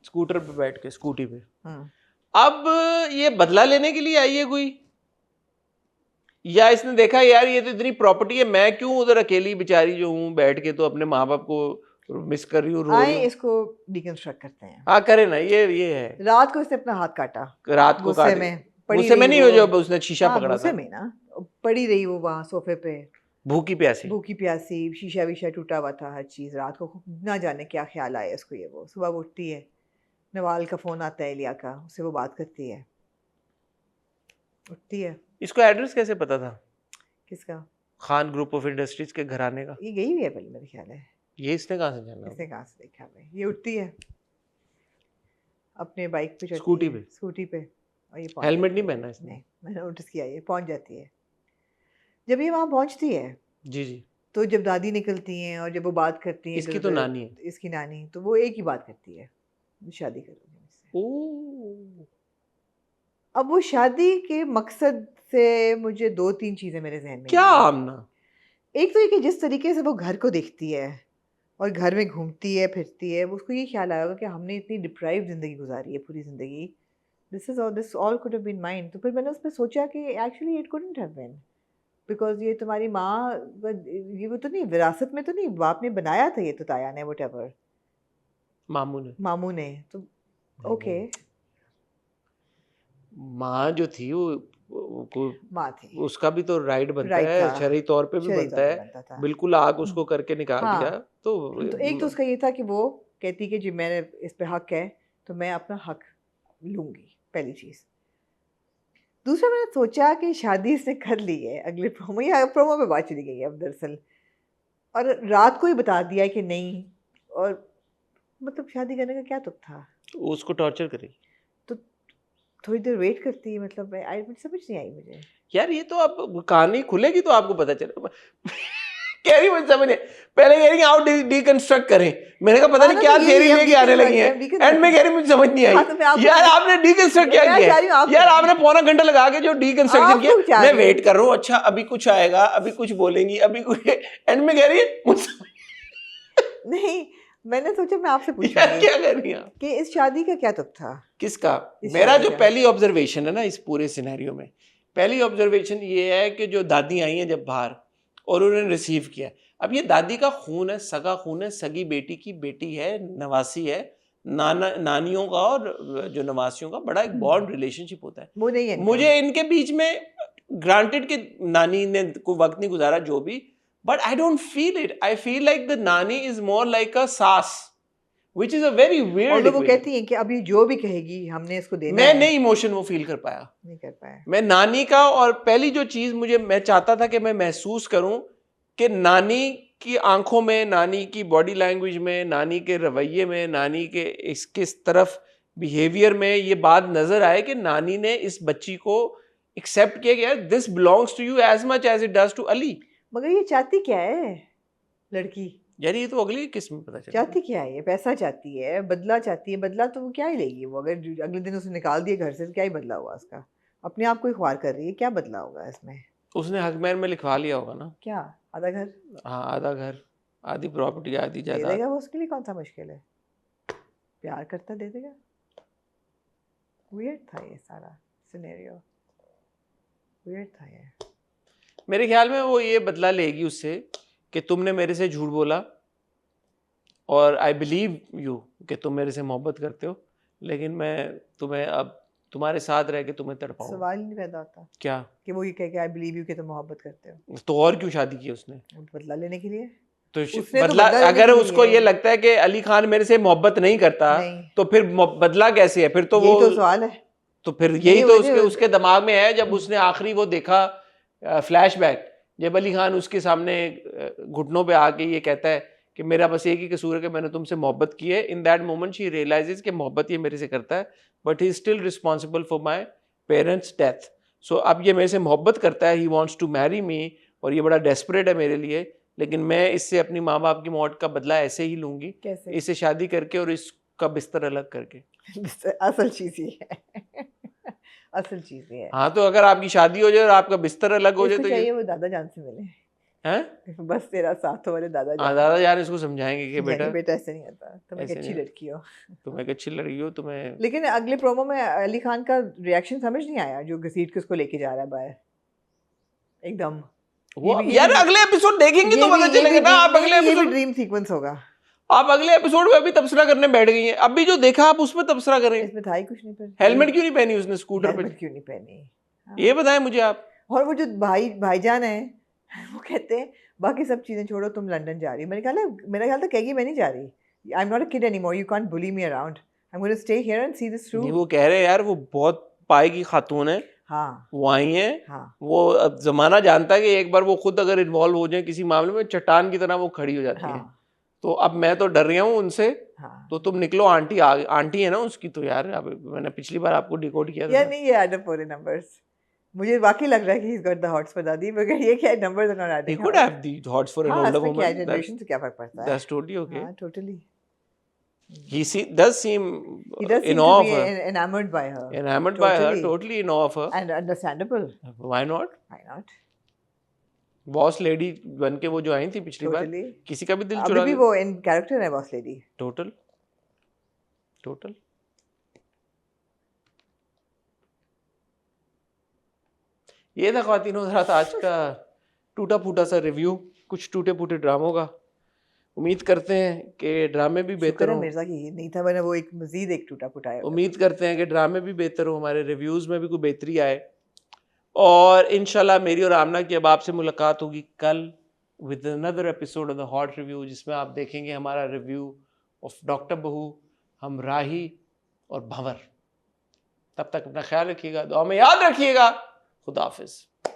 स्कूटर पे बैठ के, स्कूटी पे, हम्म। अब ये बदला लेने के लिए आई है कोई, या इसने देखा यार ये तो इतनी प्रॉपर्टी है, मैं क्यों उधर अकेली बेचारी जो हूँ बैठ के तो अपने माँ बाप को मिस कर रही हूँ, रो रही आए हूँ। इसको डिकंस्ट्रक्ट करते हैं। हाँ करे ना, ये है। रात को इसने अपना हाथ काटा रात को गुस्से काट, में, पड़ी गुस्से में रही नहीं हो वो। जब उसने शीशा हाँ, पकड़ा गुस्से था, में ना, पड़ी रही वो वहाँ सोफे पे, भूखी प्यासी। भूखी प्यासी, शीशा वीशा टूटा हुआ था, हर चीज़। रात को ना जाने क्या ख्याल आया इसको, ये वो सुबह वो उठती है, नवाल का फ़ोन आता है इलिया का, उससे वो बात करती है, उठती है। इसको एड्रेस कैसे पता था किसका? खान ग्रुप ऑफ इंडस्ट्रीज के घराने का? ये गई हुई है पहले मेरे ख्याल है, ये इसने कहाँ से जाना? इसने कहाँ से देखा भाई? ये उठती है अपने बाइक पे चढ़ती स्कूटी है, पे? स्कूटी पे, और ये पहुंच हेलमेट जाती नहीं है। पहना इसने? नहीं, मैंने नोटिस किया, ये पहुंच जाती है। जब ये वहाँ पहुंचती है जी जी। तो जब दादी निकलती हैं और जब वो बात करती हैं, इसकी तो नानी है। इसकी नानी, तो वो एक ही बात करती है, शादी करूंगी मुझसे। ओह, अब वो शादी के मकसद से मुझे 2-3 चीज़ें मेरे जहन में क्या आई। आमना? एक तो ये कि जिस तरीके से वो घर को देखती है और घर में घूमती है फिरती है, वो उसको ये ख्याल आया होगा कि हमने इतनी डिप्राइव ज़िंदगी गुजारी है पूरी ज़िंदगी, this all could have been mine. तो फिर मैंने उसमें सोचा कि actually it couldn't have been, because ये तुम्हारी माँ, ये वो तो नहीं, विरासत में तो नहीं, बाप ने बनाया था ये, तो ताया ने, व्हाटएवर, मामू ने। मामू ने, तो ओके, माँ जो थी वो माँ थी, उसका भी तो राइट बनता Right है, था। शरई तौर पे भी शरई बनता तौर पे है। बनता था। बिल्कुल आग उसको करके निकाल हाँ। दिया तो एक तो उसका ये था कि वो कहती कि जी मैंने इस पे हक है तो मैं अपना हक लूंगी, पहली चीज़। दूसरा, मैंने सोचा कि शादी इसने कर ली है, अगले प्रोमो या प्रोमो पे बात चली गई है अब दरअसल, और रात को ही बता दिया कि नहीं, और मतलब शादी करने का क्या तुक था? उसको टॉर्चर करेगी। तो थोड़ी देर वेट करती, मतलब समझ नहीं आई मुझे। यार ये तो अब कहानी खुलेगी तो आपको पता चलेगा। कह रही मुझे समझ नहीं, पहले कह रही है आओ डिकंस्ट्रक्ट करें, मैंने कहा पता नहीं क्या थियरी लेके आने लगी है, एंड में कह रही मुझे समझ नहीं आई। यार आपने डिकंस्ट्रक्ट क्या किया है? यार आपने पौना घंटा लगा के जो डिकंस्ट्रक्शन किया, मैं वेट कर रहा हूँ, अच्छा अभी कुछ आएगा, अभी कुछ बोलेंगी, अभी कुछ, एंड में कह रही है मुझे नहीं, मैंने सोचा मैं आपसे यार पूछूंगी क्या कर रही हैं? कि इस शादी का क्या तुक था? किसका? इस मेरा शादी जो का। पहली ऑब्जर्वेशन है ना इस पूरे सिनेरियो में, पहली ऑब्जर्वेशन ये है कि जो दादी आई हैं जब बाहर और उन्होंने रिसीव किया, अब ये दादी का खून है, सगा खून है, सगी बेटी की बेटी है, नवासी है, नानियों का और जो नवासियों का बड़ा एक बॉन्ड रिलेशनशिप होता है। वो नहीं है, मुझे इनके बीच में ग्रांटेड कि नानी ने कोई वक्त नहीं गुजारा जो भी, but I don't feel it, I feel like the नानी इज मोर लाइक अ सास, which is a very weird और वो equation. कहती हैं कि अभी जो भी कहेगी हमने इसको देना मैं है। नहीं इमोशन वो फील कर पाया, नहीं कर पाया। मैं नानी का, और पहली जो चीज मैं चाहता था कि मैं महसूस करूं कि नानी की आंखों में, नानी की बॉडी लैंग्वेज में, नानी के रवैये में, नानी के किस तरफ बिहेवियर में ये बात नजर आए कि नानी ने इस बच्ची को एक्सेप्ट किया कि यार this belongs to you as much as it does to Ali. मगर ये चाहती क्या है लड़की? यार ये तो अगली किस्म में पता चला। चाहती क्या है? ये पैसा चाहती है, बदला चाहती है। बदला तो वो क्या ही लेगी वो, अगर अगले दिन उसे निकाल दिए घर से तो क्या ही बदला हुआ उसका? अपने आप को ही ख्वार कर रही है, क्या बदला होगा इसमें? उसने हकमैन में लिखवा लिया होगा ना। क्या आधा घर हाँ, आधा घर, आधी प्रॉपर्टी, आधी दे जायदाद। देगा वो, उसके लिए कौन सा मुश्किल है? प्यार करता दे देगा। वियर्ड था ये सारा सिनेरियो, वियर्ड था ये। मेरे ख्याल में वो ये बदला लेगी उससे कि तुमने मेरे से झूठ बोला और आई बिलीव यू कि तुम मेरे से मोहब्बत करते हो, लेकिन मैं तुम्हें अब तुम्हारे साथ रह के तुम्हें तड़पाऊंगा। सवाल ही नहीं पैदा होता क्या? कि वो ये कहे कि आई बिलीव यू कि तुम मोहब्बत करते हो। तो और क्यों शादी की उसने? बदला लेने के लिए। तो उसने तो बदला, बदला लेने अगर के लिए उसको ये लगता है कि अली खान मेरे से मोहब्बत नहीं करता नहीं, तो फिर बदला कैसे है? फिर तो यही वो तो सवाल है। तो फिर नहीं, यही तो मुझे- उसके दिमाग में है। जब उसने आखिरी वो देखा फ्लैशबैक, जब अली खान उसके सामने घुटनों पे आके ये कहता है कि मेरा बस एक ही कसूर है कि मैंने तुमसे मोहब्बत की है, in that moment she realises कि मोहब्बत ये मेरे से करता है, but he is still responsible for my parents death. So अब ये मेरे से मोहब्बत करता है, he wants to marry me, और ये बड़ा डेस्परेट है मेरे लिए, लेकिन मैं इससे अपनी माँ बाप की मौत का बदला ऐसे ही लूंगी, कैसे? इसे शादी करके और इसका बिस्तर अलग करके। असल चीज ये है। असल चीज ये है। हाँ, तो अगर आपकी शादी हो जाए और आपका बिस्तर अलग हो जाए इसको तो चाहिए ये वो दादा जान से मिले हैं? बस तेरा साथ हो वाले दादा हाँ, जान। दादा यार इसको समझाएंगे कि बेटा बेटा ऐसे नहीं होता, तुम एक ऐसे अच्छी नहीं। लड़की हो। तुम एक अच्छी लड़की हो, तुम्हें लेकिन अगले प्रोमो में अली खान का रिएक्शन समझ नहीं आया, जो घसीट के उसको लेके जा रहा है बाहर एकदम। वो ये भी- यार अगले एपिसोड देखेंगे तो पता चलेगा ना। आप अगले एपिसोड ड्रीम सीक्वेंस होगा। आप अगले एपिसोड में अभी तबसरा करने बैठ गई हैं। अभी जो देखा आप उसमें तबसरा करें। इसमें था ही कुछ नहीं, पर हेलमेट क्यों नहीं पहनी उसने स्कूटर पे? हेलमेट क्यों नहीं पहनी? हाँ। ये बताएं मुझे आप। और वो जो भाईजान है वो कहते हैं बाकी सब चीजें छोड़ो, तुम लंदन जा रही हो। मेरा ख्याल था कहेगी मैं नहीं जा रही, I am not a kid anymore, you can't bully me around, I am going to stay here and see this through. नहीं, वो कह रहे हैं यार वो बहुत पाए की खातून है, हाँ वो आई है, हाँ वो अब जमाना जानता है कि एक बार वो खुद अगर इन्वॉल्व हो जाए किसी मामले में, चट्टान की तरह वो खड़ी हो जाती है। हाँ तो अब मैं तो डर रहा हूँ उनसे, हाँ। तो तुम निकलो। आंटी आंटी है ना उसकी, तो यार अब मैंने पिछली बार आपको डिकोड किया यार था। नहीं, ये ऐड अप हो रहे नंबर्स, मुझे वाकई लग रहा है कि he's got the hots for दादी, मगर ये क्या numbers are not He adding could have the hots for an हाँ, older इसमें क्या woman. जनरेशन से क्या फर्क पड़ता है? That's totally okay. हाँ totally. Does seem He does in seem awe to of be her, enamored by her, enamored by her, Totally. totally in awe of her. and understandable. Why not? Why not? Boss lady बन के वो जो आई थी पिछली बार, Totally. किसी का भी दिल अभी चुरा भी लिया। वो इन कैरेक्टर है बॉस लेडी। Total total. ये था ख्वातीनो हज़रात आज का टूटा फूटा सा रिव्यू, कुछ टूटे फूटे ड्रामों का। उम्मीद करते हैं कि ड्रामे भी शुक्र बेहतर है हों। मिर्जा की ये नहीं था, मैंने वो एक मजीद एक टूटा फूटा है। उम्मीद करते हैं कि ड्रामे भी बेहतर हो, हमारे रिव्यूज़ में भी कोई बेहतरी आए। और इंशाल्लाह मेरी और आमना की अब आपसे मुलाकात होगी कल with another episode of the hot review, जिसमें आप देखेंगे हमारा रिव्यू ऑफ डॉक्टर बहू, हमराही और भंवर। तब तक अपना ख्याल रखिएगा, दुआ में याद रखिएगा। खुदा हाफिज़।